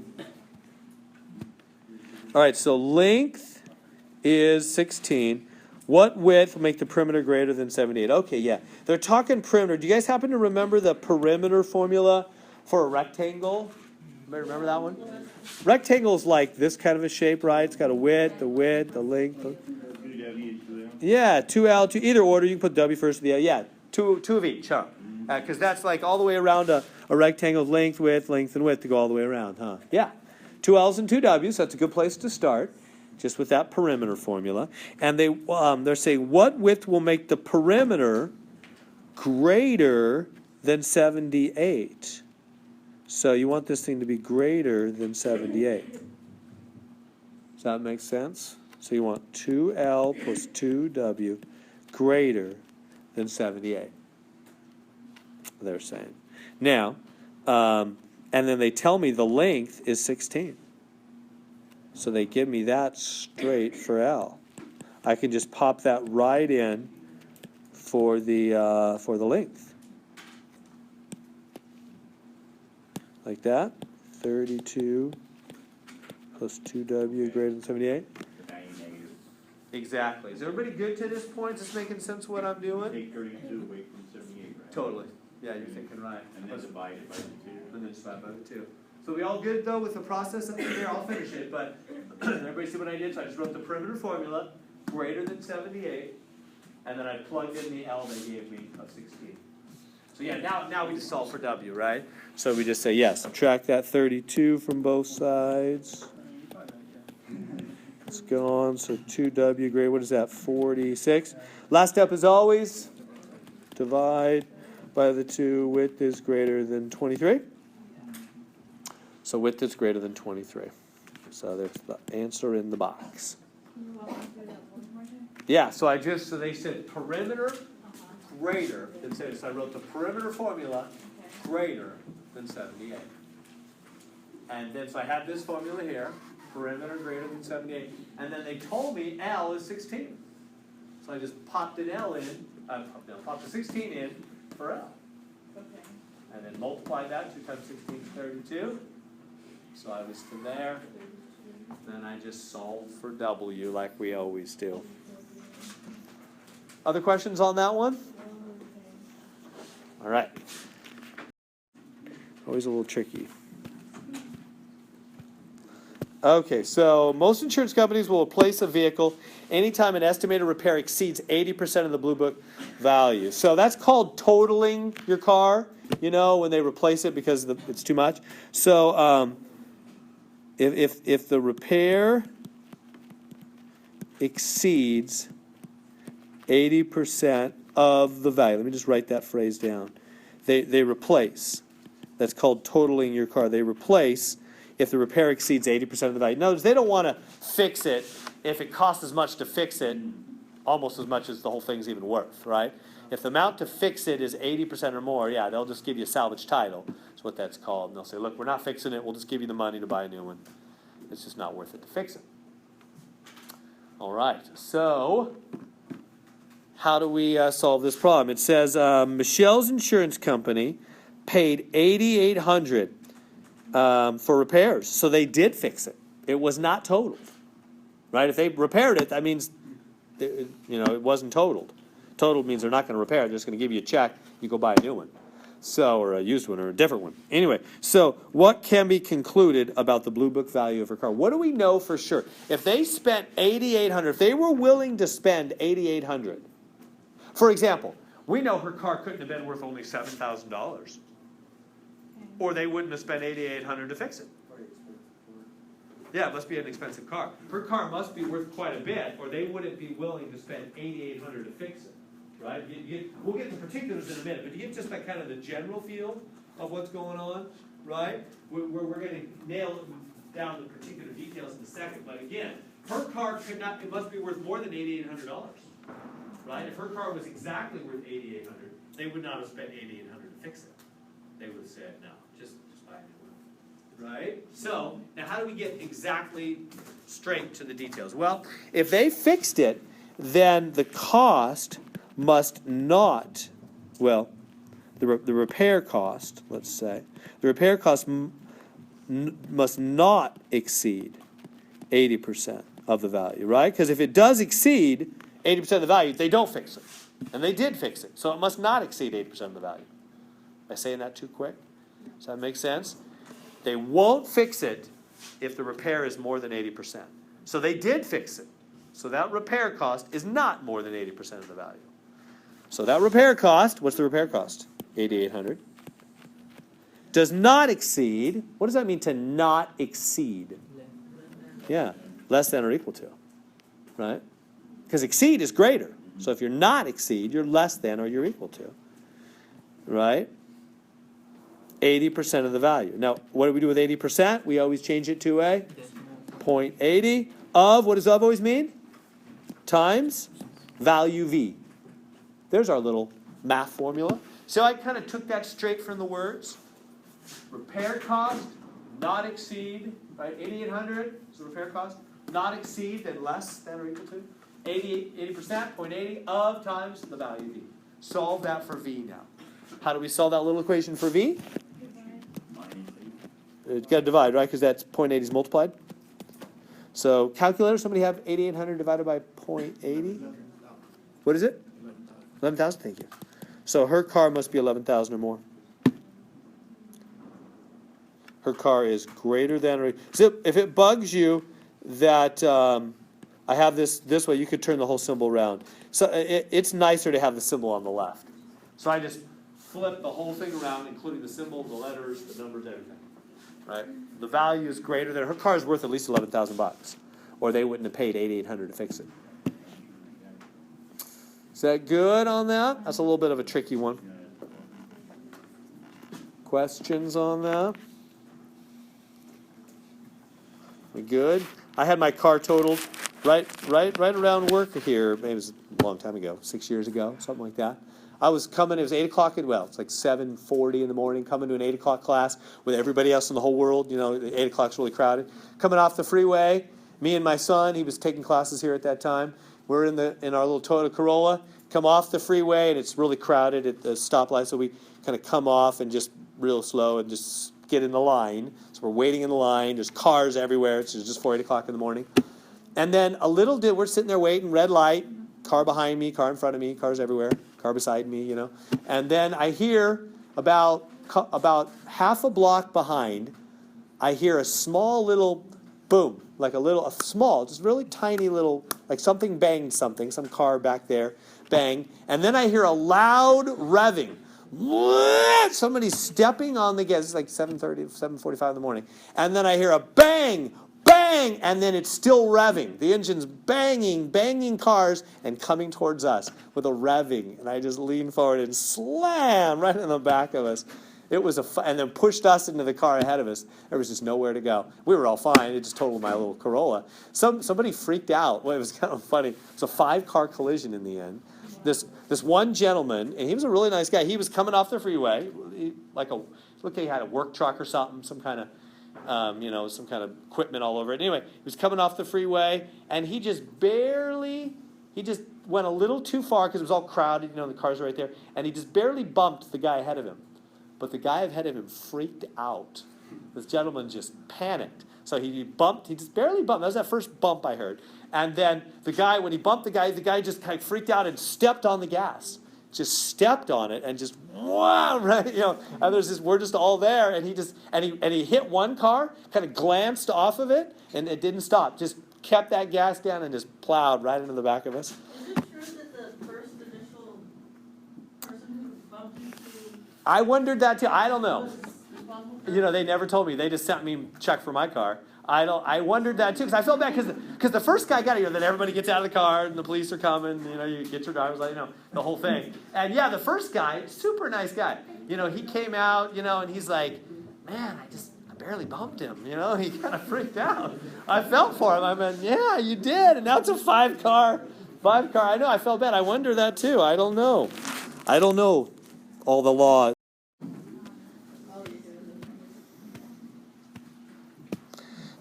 All right, so length is 16. What width will make the perimeter greater than 78? Okay, yeah. They're talking perimeter. Do you guys happen to remember the perimeter formula for a rectangle? Anybody remember that one? Rectangle is like this kind of a shape, right? It's got a width, the length. 2W, 2L? Yeah, 2L, either order. You can put W first. Yeah, two of each, huh? Because that's like all the way around a rectangle, length, and width to go all the way around, huh? Yeah. 2 L's and 2 W's. That's a good place to start, just with that perimeter formula. And they're saying what width will make the perimeter greater than 78? So you want this thing to be greater than 78. Does that make sense? So you want 2L plus 2W greater than 78. They're saying. Now, and then they tell me the length is 16. So they give me that straight for L. I can just pop that right in for the length. Like that. 32 plus 2W greater than 78. Exactly. Is everybody good to this point? Is this making sense what I'm doing? Take 32 away from 78, right? Totally. Yeah, you're thinking right. And then divide it by the 2. And then divide by the 2. So we all good though with the process up there? I'll finish it, but everybody see what I did? So I just wrote the perimeter formula, greater than 78, and then I plugged in the L they gave me of 16. So yeah, now we just solve for W, right? So we just say, yes, subtract that 32 from both sides. It's gone, so 2W greater, what is that, 46? Last step is always divide by the 2, width is greater than 23. So width is greater than 23. So there's the answer in the box. Yeah, so they said perimeter greater than 78. So I wrote the perimeter formula greater than 78. And then so I had this formula here, perimeter greater than 78. And then they told me L is 16. So I just popped an L in, popped the 16 in for L. And then multiply that, 2 times 16 is 32. So I was to there. Then I just solve for W like we always do. Other questions on that one? All right. Always a little tricky. Okay, so most insurance companies will replace a vehicle anytime an estimated repair exceeds 80% of the Blue Book value. So that's called totaling your car, when they replace it because it's too much. So if the repair exceeds 80% of the value, let me just write that phrase down. They replace. That's called totaling your car. They replace if the repair exceeds 80% of the value. Notice they don't want to fix it if it costs as much to fix it, almost as much as the whole thing's even worth, right? If the amount to fix it is 80% or more, yeah, they'll just give you a salvage title. That's what that's called. And they'll say, look, we're not fixing it. We'll just give you the money to buy a new one. It's just not worth it to fix it. All right. So how do we solve this problem? It says Michelle's insurance company paid $8,800 for repairs. So they did fix it. It was not totaled. Right? If they repaired it, that means it wasn't totaled. Totaled means they're not going to repair it. They're just going to give you a check. You go buy a new one. So, or a used one or a different one. Anyway, so what can be concluded about the Blue Book value of her car? What do we know for sure? If they spent $8,800, if they were willing to spend $8,800, for example, we know her car couldn't have been worth only $7,000. Or they wouldn't have spent $8,800 to fix it. Yeah, it must be an expensive car. Her car must be worth quite a bit, or they wouldn't be willing to spend $8,800 to fix it, right? We'll get the particulars in a minute, but you get just that kind of the general feel of what's going on, right? We're going to nail down the particular details in a second, but again, her car could not. It must be worth more than $8,800, right? If her car was exactly worth $8,800, they would not have spent $8,800 to fix it. They would have said no, just buy a new one. Right? So, now how do we get exactly straight to the details? Well, if they fixed it, then the cost must not, the repair cost, let's say, the repair cost must not exceed 80% of the value, right? Because if it does exceed 80% of the value, they don't fix it. And they did fix it. So it must not exceed 80% of the value. Am I saying that too quick? Does that make sense? They won't fix it if the repair is more than 80%. So they did fix it. So that repair cost is not more than 80% of the value. So that repair cost, what's the repair cost? $8,800. Does not exceed, what does that mean to not exceed? Yeah, less than or equal to, right? Because exceed is greater. So if you're not exceed, you're less than or you're equal to, right? 80% of the value. Now, what do we do with 80%? We always change it to a 0.80 of, what does of always mean? Times value V. There's our little math formula. So I kind of took that straight from the words. Repair cost, not exceed, right? 8,800 is the repair cost. Not exceed, then less than or equal to. 80%, 0.80 of times the value V. Solve that for V now. How do we solve that little equation for V? You've got to divide, right? Because that's 0.80 is multiplied. So calculator, somebody have 8,800 divided by 0.80? What is it? 11,000, thank you. So her car must be 11,000 or more. Her car is greater than or... So if it bugs you that I have this way, you could turn the whole symbol around. So it's nicer to have the symbol on the left. So I just flip the whole thing around, including the symbol, the letters, the numbers, everything. Right? The value is greater than her car is worth at least $11,000, or they wouldn't have paid $8,800 to fix it. Is that good on that? That's a little bit of a tricky one. Questions on that? We good? I had my car totaled right around work here. Maybe it was a long time ago, 6 years ago, something like that. I was coming, it was 8 o'clock, it's like 7:40 in the morning, coming to an 8 o'clock class with everybody else in the whole world. 8 o'clock's really crowded. Coming off the freeway, me and my son, he was taking classes here at that time. We're in our little Toyota Corolla, come off the freeway, and it's really crowded at the stoplight, so we kind of come off and just real slow and just get in the line. So we're waiting in the line. There's cars everywhere. It's just 4, 8 o'clock in the morning. And then we're sitting there waiting, red light, car behind me, car in front of me, cars everywhere. Car beside me, And then I hear about half a block behind, I hear a small little boom, like a small, just really tiny little, like something banged something, some car back there, bang. And then I hear a loud revving. Somebody's stepping on the gas. It's like 7:30, 7:45 in the morning. And then I hear a bang, bang, and then it's still revving. The engine's banging cars and coming towards us with a revving. And I just lean forward and slam right in the back of us. It was and then pushed us into the car ahead of us. There was just nowhere to go. We were all fine. It just totaled my little Corolla. Somebody freaked out. Well, it was kind of funny. It was a 5-car collision in the end. This one gentleman, and he was a really nice guy. He was coming off the freeway, looked like he had a work truck or something, some kind of some kind of equipment all over it. Anyway, he was coming off the freeway, and he just went a little too far because it was all crowded, the cars were right there, and he just barely bumped the guy ahead of him. But the guy ahead of him freaked out. This gentleman just panicked. So he just barely bumped. That was that first bump I heard. And then when he bumped the guy just kind of freaked out and stepped on the gas. Just stepped on it and just, wow, right? And we're just all there, and he hit one car, kind of glanced off of it, and it didn't stop. Just kept that gas down and just plowed right into the back of us. Is it true that the first initial person who bumped into I wondered that too. I don't know. was responsible for They never told me. They just sent me a check for my car. I wondered that too because I felt bad because the first guy got here, then everybody gets out of the car and the police are coming. You get your driver's license, the whole thing. And yeah, the first guy, super nice guy. He came out, and he's like, man, I barely bumped him. He kind of freaked out. I felt for him. I meant, yeah, you did. And now it's a 5-car. I know. I felt bad. I wonder that too. I don't know all the law.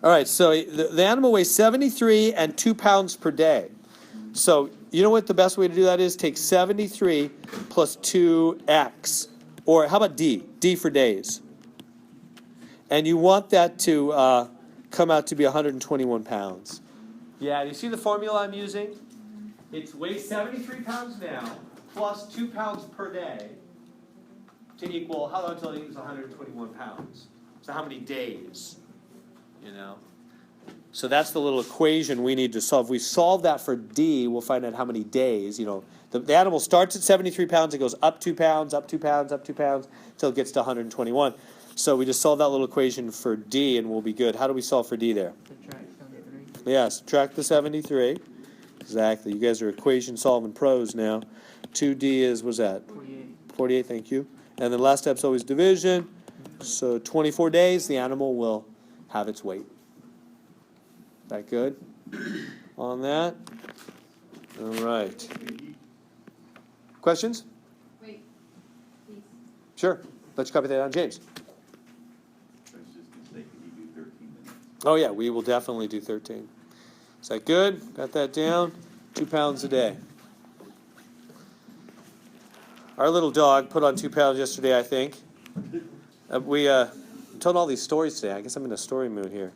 All right, so the animal weighs 73 and 2 pounds per day. So you know what the best way to do that is? Take 73 plus 2x. Or how about D? D for days. And you want that to come out to be 121 pounds. Yeah, you see the formula I'm using? It weighs 73 pounds now, plus 2 pounds per day, to equal, how long until it equals 121 pounds? So how many days? So that's the little equation we need to solve. If we solve that for D, we'll find out how many days. The animal starts at 73 pounds, it goes up 2 pounds, up 2 pounds, up 2 pounds, until it gets to 121. So we just solve that little equation for D, and we'll be good. How do we solve for D there? Subtract 73. Yeah, subtract the 73. Exactly. You guys are equation solving pros now. 2D is, what's that? 48. 48, thank you. And the last step's always division. So 24 days, the animal will have its weight. That good on that? All right. Questions? Wait, please. Sure. Let's copy that down, James. I was just gonna say, could you do 13 minutes? Oh, yeah, we will definitely do 13. Is that good? Got that down? 2 pounds a day. Our little dog put on 2 pounds yesterday, I think. I'm telling all these stories today. I guess I'm in a story mood here.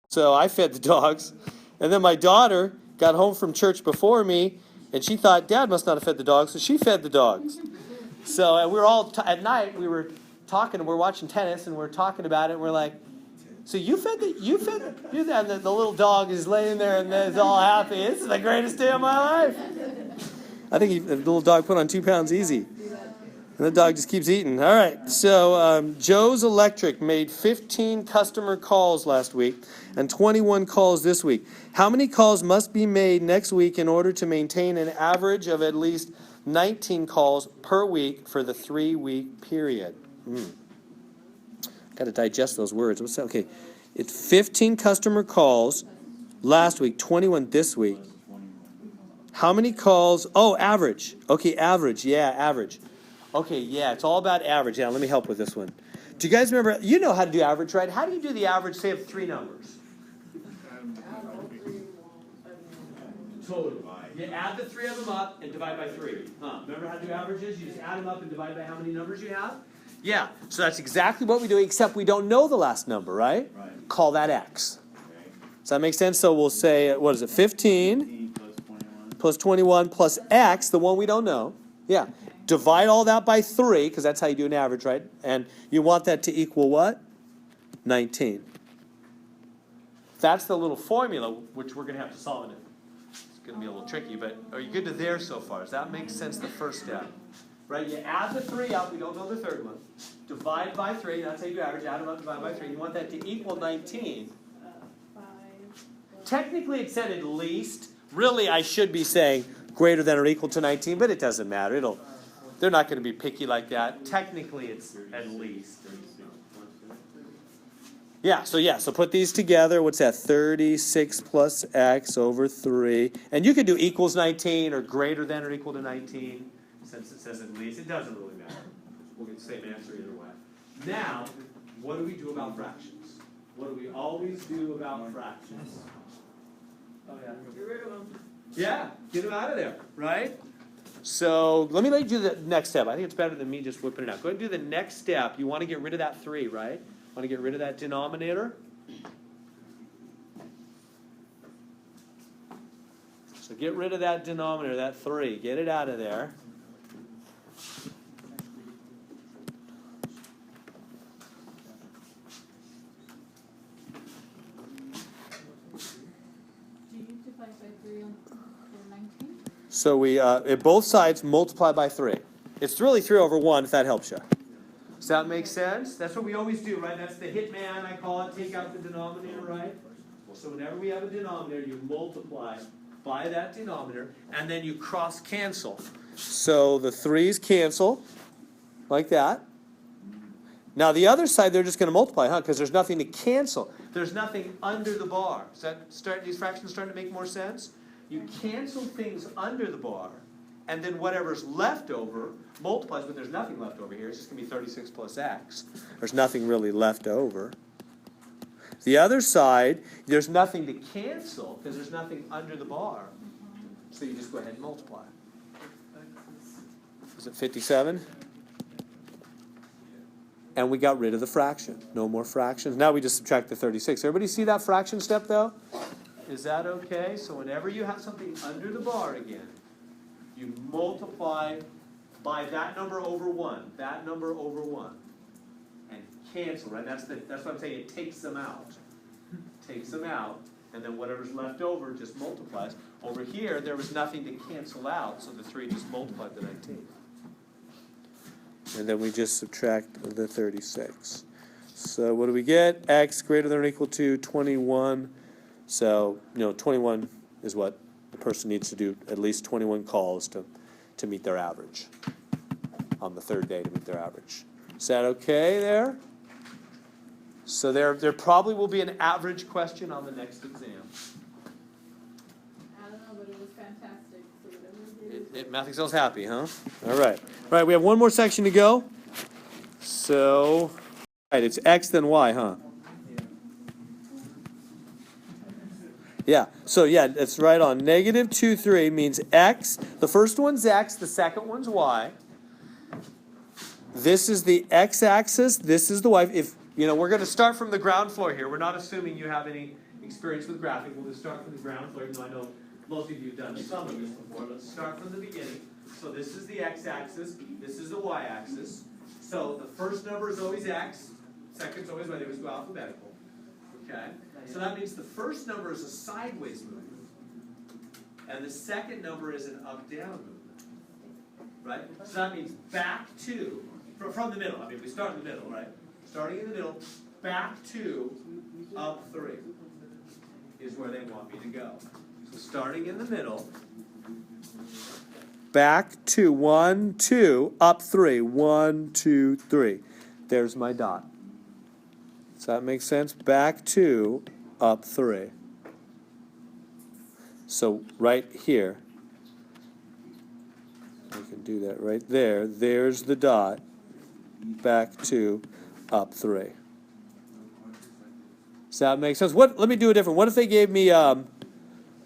So I fed the dogs, and then my daughter got home from church before me, and she thought Dad must not have fed the dogs, so she fed the dogs. So we were all, at night, we were talking, and we're watching tennis, and we're talking about it, and we're like, so you fed, and the little dog is laying there, and is all happy. This is the greatest day of my life. I think the little dog put on 2 pounds easy. And the dog just keeps eating. All right, so Joe's Electric made 15 customer calls last week and 21 calls this week. How many calls must be made next week in order to maintain an average of at least 19 calls per week for the 3-week period? Got to digest those words. What's that? Okay, it's 15 customer calls last week, 21 this week. How many calls? Oh, average. Okay, average. Yeah, average. Okay, yeah, it's all about average. Yeah, let me help with this one. Do you guys remember? You know how to do average, right? How do you do the average, say, of 3 numbers? Total. You add the 3 of them up and divide by 3. Remember how to do averages? You just add them up and divide by how many numbers you have? Yeah, so that's exactly what we do, except we don't know the last number, right? Right. Call that X. Okay. Does that make sense? So we'll say, what is it, 15 plus 21 plus X, the one we don't know. Yeah. Divide all that by 3, because that's how you do an average, right? And you want that to equal what? 19. That's the little formula, which we're going to have to solve in it. It's going to be a little tricky, but are you good to there so far? Does that make sense, the first step? Right? You add the 3 up. We don't know the third one. Divide by 3. That's how you do average. Add them up, divide by 3. You want that to equal 19. 5. Technically, it said at least. Really, I should be saying greater than or equal to 19, but it doesn't matter. they're not going to be picky like that. Technically, it's at least. Yeah, so put these together. What's that? 36 plus x over 3. And you could do equals 19 or greater than or equal to 19. Since it says at least, it doesn't really matter. We'll get the same answer either way. Now, what do we do about fractions? What do we always do about fractions? Oh, yeah. Get rid of them. Yeah, get them out of there, right? So let me let you do the next step. I think it's better than me just whipping it out. Go ahead and do the next step. You want to get rid of that 3, right? Want to get rid of that denominator? So get rid of that denominator, that 3. Get it out of there. Do you divide by 3 on 19? So we, at both sides, multiply by 3. It's really 3 over 1, if that helps you. Does that make sense? That's what we always do, right? That's the hitman, I call it. Take out the denominator, right? So whenever we have a denominator, you multiply by that denominator, and then you cross-cancel. So the 3's cancel, like that. Now the other side, they're just going to multiply, huh? Because there's nothing to cancel. There's nothing under the bar. Is that these fractions starting to make more sense? You cancel things under the bar, and then whatever's left over multiplies, but there's nothing left over here. It's just going to be 36 plus x. There's nothing really left over. The other side, there's nothing to cancel because there's nothing under the bar. So you just go ahead and multiply. Is it 57? And we got rid of the fraction. No more fractions. Now we just subtract the 36. Everybody see that fraction step though? Is that okay? So whenever you have something under the bar again, you multiply by that number over 1. That number over 1. And cancel, right? That's what I'm saying. It takes them out. Takes them out. And then whatever's left over just multiplies. Over here, there was nothing to cancel out, so the 3 just multiplied the 19. And then we just subtract the 36. So what do we get? X greater than or equal to 21. So, 21 is what the person needs to do, at least 21 calls to meet their average. On the third day to meet their average. Is that okay there? So there probably will be an average question on the next exam. I don't know, but it was fantastic. So whatever it is. Math Excel's happy, huh? All right. All right, we have one more section to go. So, right, it's x then y, huh? Yeah, so yeah, that's right on. Negative 2, 3 means x. The first one's x, the second one's y. This is the x-axis, this is the y. If, we're going to start from the ground floor here. We're not assuming you have any experience with graphing. We'll just start from the ground floor, even though I know most of you have done some of this before. Let's start from the beginning. So this is the x-axis, this is the y-axis. So the first number is always x, second's always y. They always go alphabetical. Okay? So that means the first number is a sideways movement, and the second number is an up-down movement. Right? So that means back to, from the middle. I mean, we start in the middle, right? Starting in the middle, back to, up 3 is where they want me to go. So starting in the middle, back to 1, 2, up 3, 1, 2, 3. There's my dot. Does that make sense? Back 2, up 3. So right here, we can do that right there. There's the dot. Back 2, up 3. Does that make sense? Let me do it different. What if they gave me 3?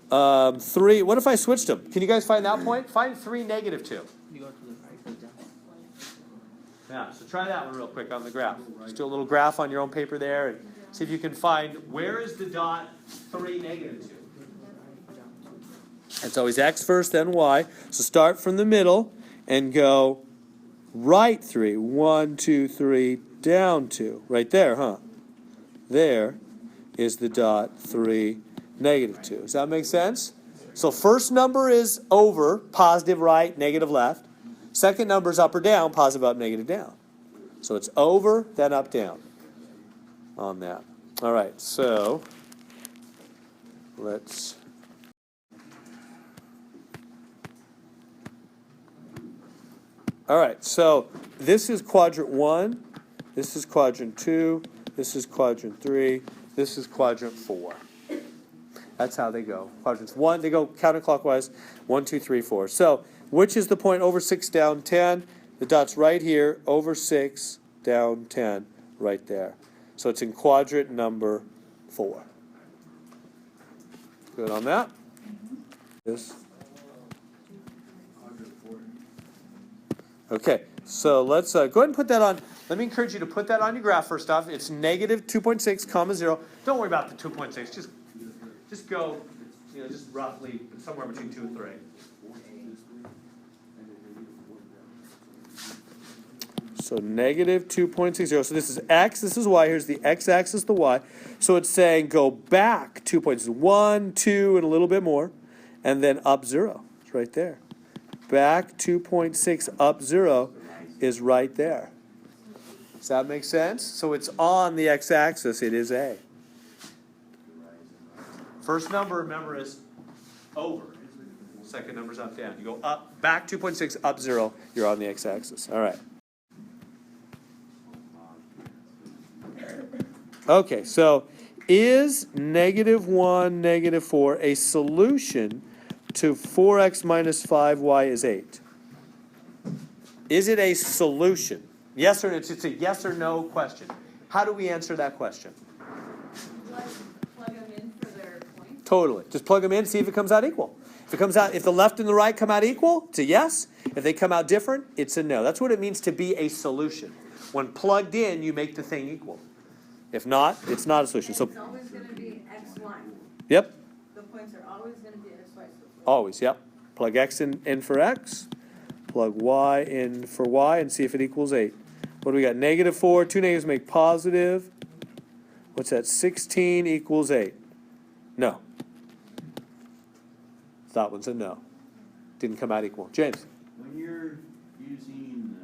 What if I switched them? Can you guys find that point? Find 3, negative 2. You go to the right, go down. Yeah, so try that one real quick on the graph. Just do a little graph on your own paper there and see if you can find where is the dot 3, negative 2. It's always x first, then y. So start from the middle and go right 3. 1, 2, 3, down 2. Right there, huh? There is the dot 3, negative 2. Does that make sense? So first number is over, positive right, negative left. Second number is up or down, positive up, negative down. So it's over, then up, down on that. All right, so let's... All right, so this is quadrant 1, this is quadrant 2, this is quadrant 3, this is quadrant 4. That's how they go. Quadrants 1, they go counterclockwise, 1, 2, 3, 4. So, which is the point over 6 down 10? The dot's right here, over 6 down 10, right there. So it's in quadrant number 4. Good on that? Yes. Okay, so let's go ahead and put that on. Let me encourage you to put that on your graph first off. It's negative 2.6, comma 0. Don't worry about the 2.6. Just go, just roughly somewhere between 2 and 3. So negative 2.60. So this is x, this is y. Here's the x-axis, the y. So it's saying go back 2 points. 1, 2, and a little bit more. And then up 0. It's right there. Back 2.6, up 0 is right there. Does that make sense? So it's on the x-axis. It is a. First number, remember, is over. Second number's up, down. You go up, back 2.6, up 0. You're on the x-axis. All right. Okay, so is negative 1, negative 4 a solution to 4x minus 5y is 8? Is it a solution? Yes or no? It's a yes or no question. How do we answer that question? Plug them in for their point. Totally. Just plug them in, see if it comes out equal. If the left and the right come out equal, it's a yes. If they come out different, it's a no. That's what it means to be a solution. When plugged in, you make the thing equal. If not, it's not a solution. And So it's always going to be x1. Yep. The points are always going to be x, y. Always, yep. Plug x in for x. Plug y in for y and see if it equals 8. What do we got? Negative 4. 2 negatives make positive. What's that? 16 equals 8. No. That one's a no. Didn't come out equal. James. When you're using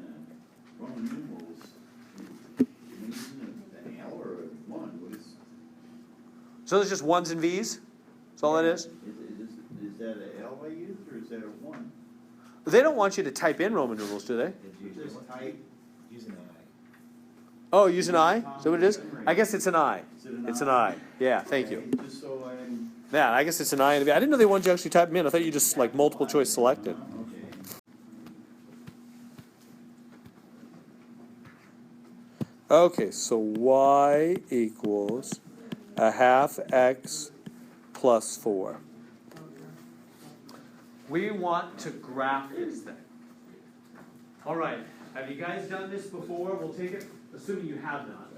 Roman numerals, you're using an L or a 1. What is? So there's just 1s and V's? That's all it is? Is that an L I used or is that a 1? They don't want you to type in Roman numerals, do they? Just type. Using an I. Oh, use an I? Is that what it is? I guess it's an I. Is it an It's an I. Yeah, thank you. Just so I'm. Yeah, I guess it's an I and a V. I didn't know they wanted you to actually type them in. I thought you just like multiple choice selected. Okay, so y equals a half x plus 4. We want to graph this thing. All right, have you guys done this before? We'll take it, assuming you have not.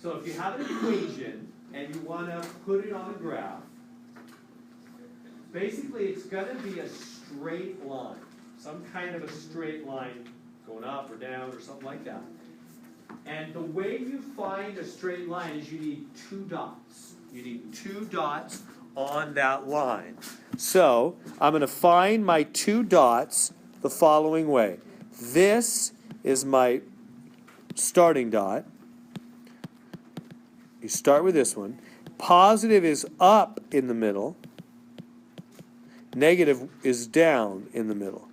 So if you have an equation and you want to put it on a graph, basically it's going to be a straight line, some kind of a straight line going up or down or something like that. And the way you find a straight line is you need 2 dots. You need 2 dots on that line. So I'm going to find my 2 dots the following way. This is my starting dot. You start with this one. Positive is up in the middle. Negative is down in the middle.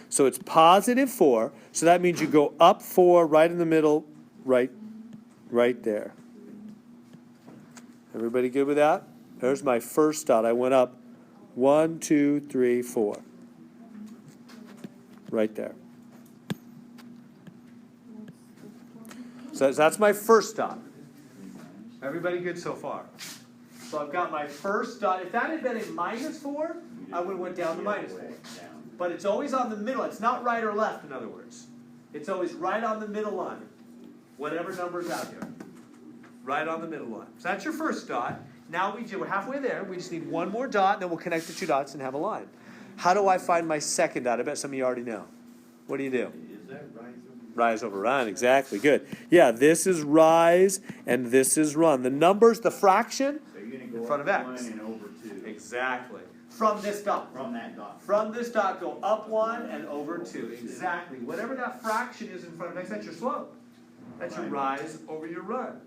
So it's positive 4. So that means you go up 4 right in the middle, right there. Everybody good with that? There's my first dot. I went up 1, 2, 3, 4. Right there. So that's my first dot. Everybody good so far? So I've got my first dot. If that had been a minus 4, I would have went down to minus 4. But it's always on the middle. It's not right or left, in other words. It's always right on the middle line. Whatever number's out here. Right on the middle line. So that's your first dot. Now we're halfway there. We just need one more dot, and then we'll connect the 2 dots and have a line. How do I find my second dot? I bet some of you already know. What do you do? Is that rise over? Rise over run, exactly. Good. Yeah, this is rise, and this is run. The numbers, the fraction, So you're going to go in front up of 1 x. and over 2. Exactly. From this dot. From that dot. From this dot, go up 1 and over 2. Exactly. Whatever that fraction is in front of x, that's your slope. That's your rise over your run.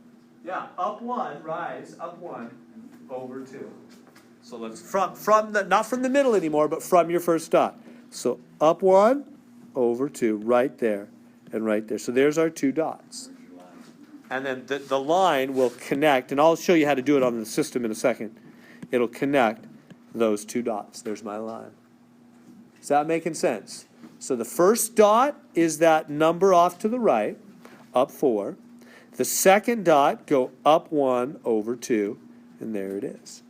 Yeah, up 1, rise, up 1, over 2. So let's, from the, not from the middle anymore, but from your first dot. So up 1 over 2, right there and right there. So there's our 2 dots. And then the line will connect, and I'll show you how to do it on the system in a second. It'll connect those 2 dots. There's my line. Is that making sense? So the first dot is that number off to the right, up 4. The second dot, go up 1 over 2, and there it is.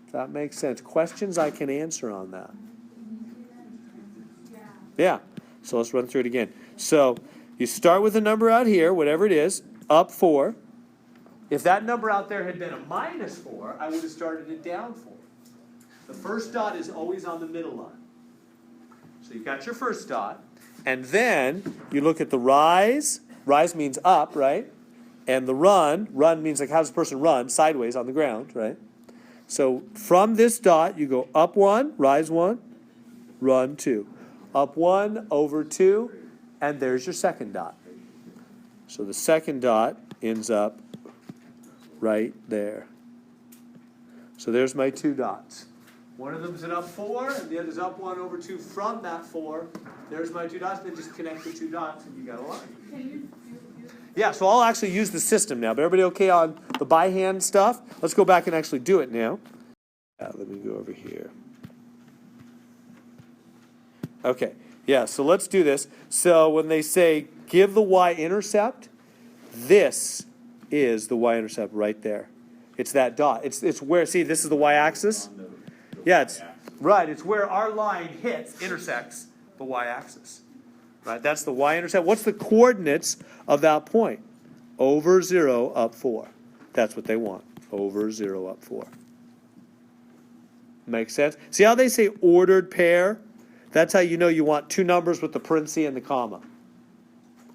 Does that make sense? Questions I can answer on that? Yeah. So let's run through it again. So you start with a number out here, whatever it is, up 4. If that number out there had been a minus 4, I would have started it down 4. The first dot is always on the middle line. So you've got your first dot. And then you look at the rise. Rise means up, right? And the run. Run means like how does a person run? Sideways on the ground, right? So from this dot, you go up 1, rise 1, run 2. Up 1 over 2, and there's your second dot. So the second dot ends up right there. So there's my 2 dots. One of them's an up 4, and the other's up 1 over 2 from that 4. There's my 2 dots. Then just connect the 2 dots, and you got a line. Yeah, so I'll actually use the system now. But everybody okay on the by hand stuff? Let's go back and actually do it now. Let me go over here. Okay, yeah, so let's do this. So when they say give the y-intercept, this is the y-intercept right there. It's that dot. It's where, see, this is the y-axis. Yeah, it's right. It's where our line intersects the y-axis. Right, that's the y-intercept. What's the coordinates of that point? Over 0, up 4. That's what they want. Over 0, up 4. Makes sense? See how they say ordered pair? That's how you know you want 2 numbers with the parenthesis and the comma.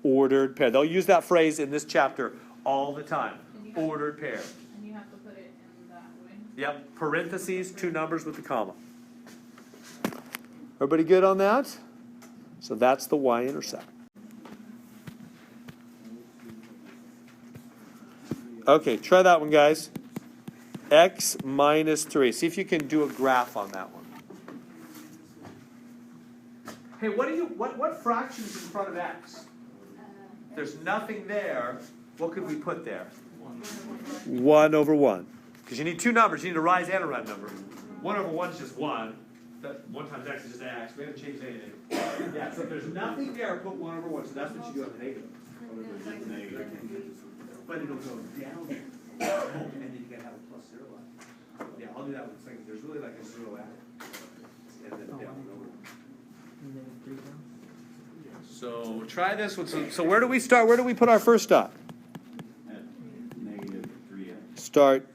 Ordered pair. They'll use that phrase in this chapter all the time. Ordered pair. And you have to put it in that way. Yep, parentheses, 2 numbers with the comma. Everybody good on that? So that's the y-intercept. Okay, try that one, guys. X minus 3. See if you can do a graph on that one. Hey, what fraction's in front of x? There's nothing there. What could we put there? 1 over 1. Because you need 2 numbers. You need a rise and a run number. 1 over 1 is just 1. That 1 times x is just x. We haven't changed anything. Yeah, so if there's nothing there, put 1 over 1. So that's what you do on the negative. But it'll go down. And then you can have a plus 0 line. Yeah, I'll do that one second. There's really like a 0 added. And then down and over. So try this one. So where do we start? Where do we put our first dot? At negative 3x. Start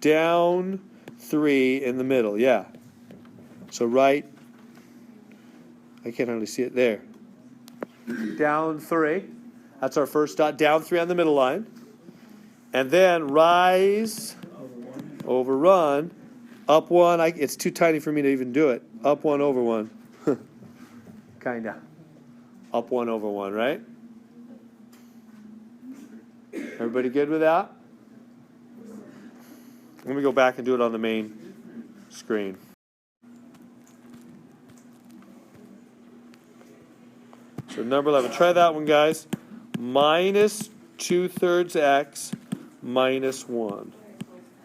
down 3 in the middle. Yeah. So right. I can't hardly see it there. Down 3. That's our first dot. Down 3 on the middle line. And then rise over run. Up 1. It's too tiny for me to even do it. Up 1 over 1. Kinda. Up 1 over 1, right? Everybody good with that? Let me go back and do it on the main screen. So number 11. Try that one, guys. Minus 2/3 x minus 1.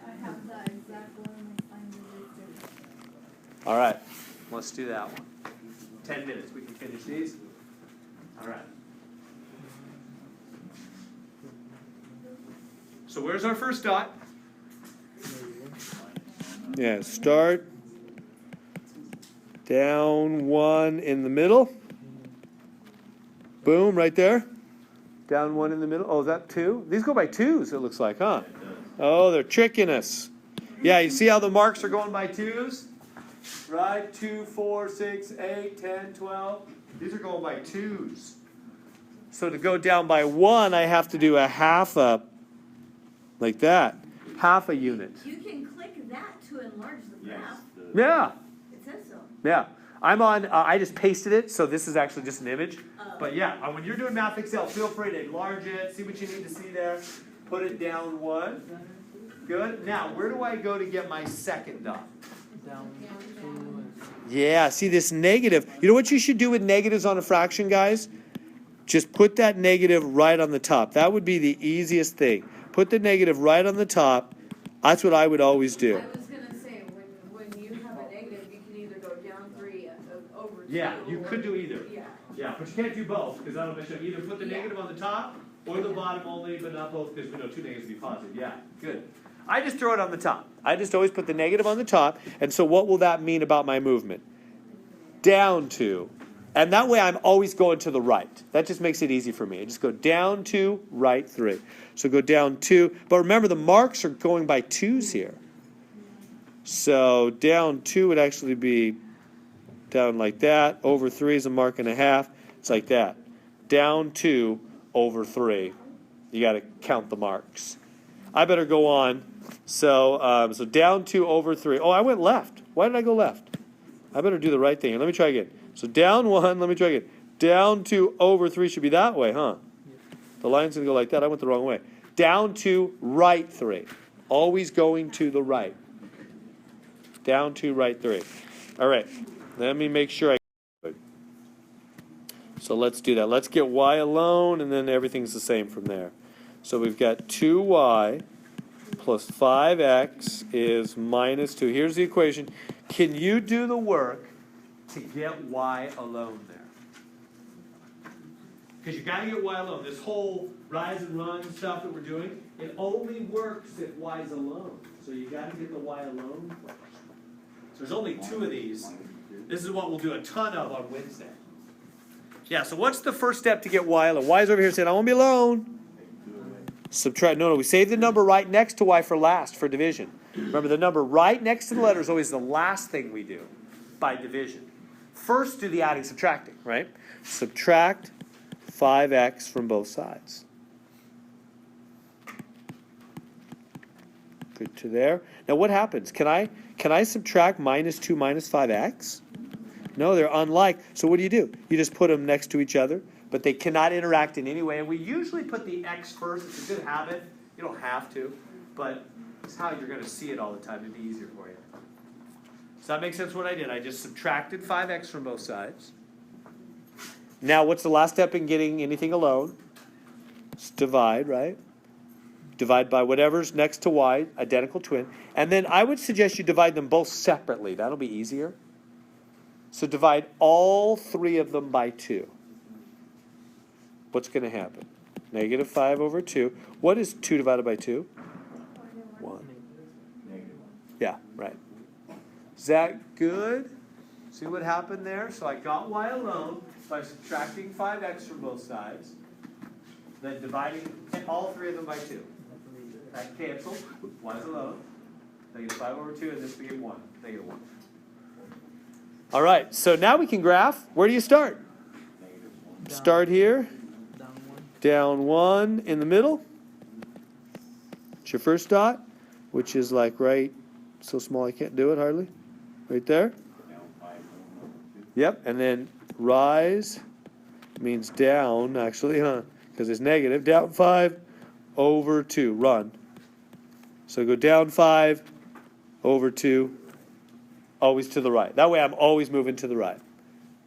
I have that exact one. Find it. All right. Let's do that one. 10 minutes. We can finish these. All right. So where's our first dot? Yeah, start down 1 in the middle. Boom, right there. Down 1 in the middle. Oh, is that 2? These go by 2s, it looks like, huh? Oh, they're tricking us. Yeah, you see how the marks are going by 2s? Right? 2, 4, 6, 8, 10, 12. These are going by 2s. So to go down by 1, I have to do a half up, like that. Half a unit. You can click that to enlarge the graph. Yeah. It says so. Yeah. I'm on, I just pasted it, so this is actually just an image. But yeah, when you're doing Math Excel, feel free to enlarge it, see what you need to see there. Put it down 1. Good. Now, where do I go to get my second dot? Down 2. Yeah, see this negative. You know what you should do with negatives on a fraction, guys? Just put that negative right on the top. That would be the easiest thing. Put the negative right on the top. That's what I would always do. I was gonna say, when you have a negative, you can either go down 3 over 2. Yeah, you could do either. Yeah. Yeah, but you can't do both, because that'll mess you up. Either put the negative on the top or the bottom only, but not both, because we know two negatives would be positive. Yeah, good. I just throw it on the top. I just always put the negative on the top. And so what will that mean about my movement? Down 2. And that way I'm always going to the right. That just makes it easy for me. I just go down 2, right 3. So go down 2. But remember, the marks are going by 2's here. So down 2 would actually be down like that. Over 3 is a mark and a half. It's like that. Down 2 over 3. You got to count the marks. I better go on. So so down 2 over 3. Oh, I went left. Why did I go left? I better do the right thing. Let me try again. So down 1, let me try again. Down 2 over 3 should be that way, huh? The line's going to go like that. I went the wrong way. Down 2, right 3. Always going to the right. Down 2, right 3. All right. Let me make sure I... So let's do that. Let's get y alone, and then everything's the same from there. So we've got 2y plus 5x is minus 2. Here's the equation. Can you do the work to get y alone there? Because you got to get y alone. This whole rise and run stuff that we're doing, it only works if y's alone. So you got to get the y alone first. So there's only 2 of these. This is what we'll do a ton of on Wednesday. Yeah, so what's the first step to get y alone? Y's over here saying, I want to be alone. Subtract. No, we save the number right next to y for last for division. Remember, the number right next to the letter is always the last thing we do by division. First, do the adding, subtracting, right? Subtract 5x from both sides. Good to there. Now, what happens? Can I subtract minus 2 minus 5x? No, they're unlike. So what do? You just put them next to each other, but they cannot interact in any way. And we usually put the x first. It's a good habit. You don't have to, but it's how you're going to see it all the time. It'd be easier for you. Does that make sense what I did? I just subtracted 5x from both sides. Now, what's the last step in getting anything alone? It's divide, right? Divide by whatever's next to y, identical twin. And then I would suggest you divide them both separately. That'll be easier. So divide all 3 of them by 2. What's going to happen? Negative 5 over 2. What is 2 divided by 2? 1. Yeah, right. Is that good? See what happened there? So I got y alone by subtracting 5x from both sides, then dividing all 3 of them by 2. That cancels. Y's alone. Negative 5 over 2, and this became 1. Negative 1. All right, so now we can graph. Where do you start? Start here. Down 1 in the middle. It's your first dot, which is like right, so small I can't do it hardly. Right there. Yep, and then rise means down, actually, huh? Because it's negative. Down 5 over 2. Run. So go down 5 over 2, always to the right. That way I'm always moving to the right.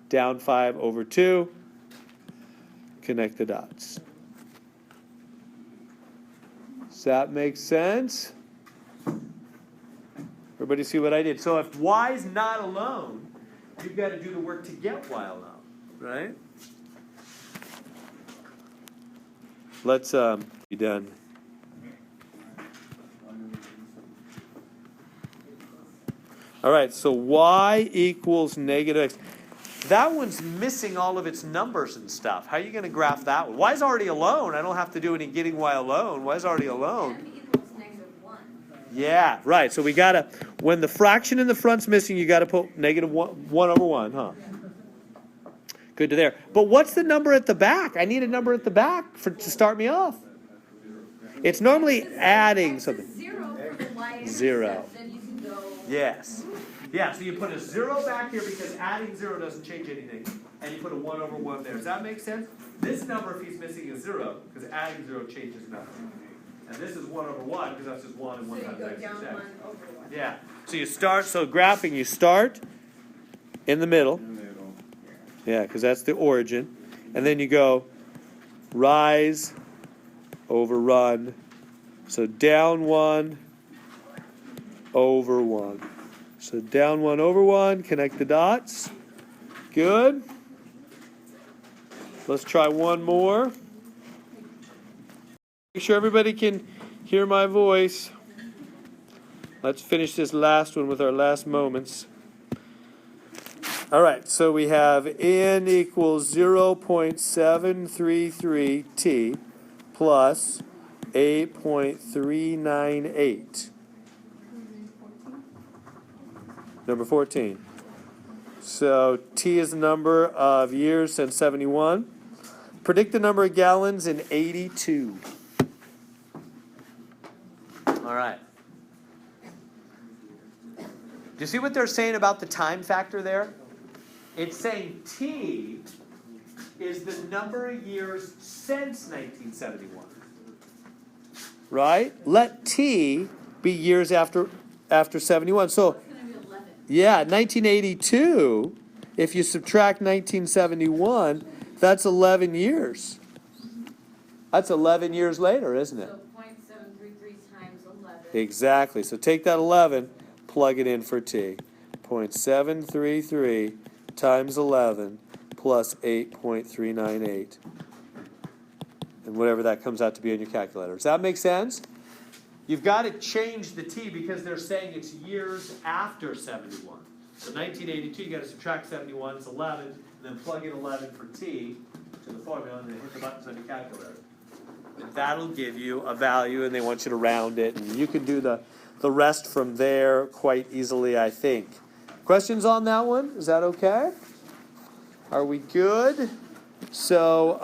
Down 5 over 2. Connect the dots. Does that make sense? Everybody see what I did? So if y's not alone, you've got to do the work to get y alone, right? Let's be done. All right, so y equals negative x. That one's missing all of its numbers and stuff. How are you going to graph that one? Y's already alone. I don't have to do any getting y alone. Y's already alone. M equals negative 1. Yeah, right. So we got to, when the fraction in the front's missing, you got to put negative 1 over 1, huh? Good to there. But what's the number at the back? I need a number at the back to start me off. It's normally adding something. 0 for the y-intercept. 0. Then you can go. Yes. Yeah, so you put a 0 back here because adding 0 doesn't change anything. And you put a 1 over 1 there. Does that make sense? This number, if he's missing, is 0 because adding 0 changes nothing. And this is 1 over 1 because that's just 1 and 1 So you times go x down is x. 1 over 1. Yeah. So you start, so graphing, you start In the middle. In the middle. Yeah, because that's the origin. And then you go rise over run. So down 1 over 1. So down 1 over 1, connect the dots. Good. Let's try one more. Make sure everybody can hear my voice. Let's finish this last one with our last moments. All right, so we have n equals 0.733 t plus 8.398. Number 14. So t is the number of years since 71. Predict the number of gallons in 82. All right. Do you see what they're saying about the time factor there? It's saying t is the number of years since 1971. Right? Let t be years after 71. So, It's gonna be 11. yeah, 1982, if you subtract 1971, that's 11 years. That's 11 years later, isn't it? So 0.733 times 11. Exactly. So take that 11, plug it in for t. 0.733 times 11 plus 8.398. And whatever that comes out to be in your calculator. Does that make sense? You've got to change the t because they're saying it's years after 71. So 1982, you got to subtract 71, it's 11, and then plug in 11 for t to the formula, and then hit the buttons on your calculator. And that'll give you a value, and they want you to round it, and you can do the rest from there quite easily, I think. Questions on that one? Is that okay? Are we good? So,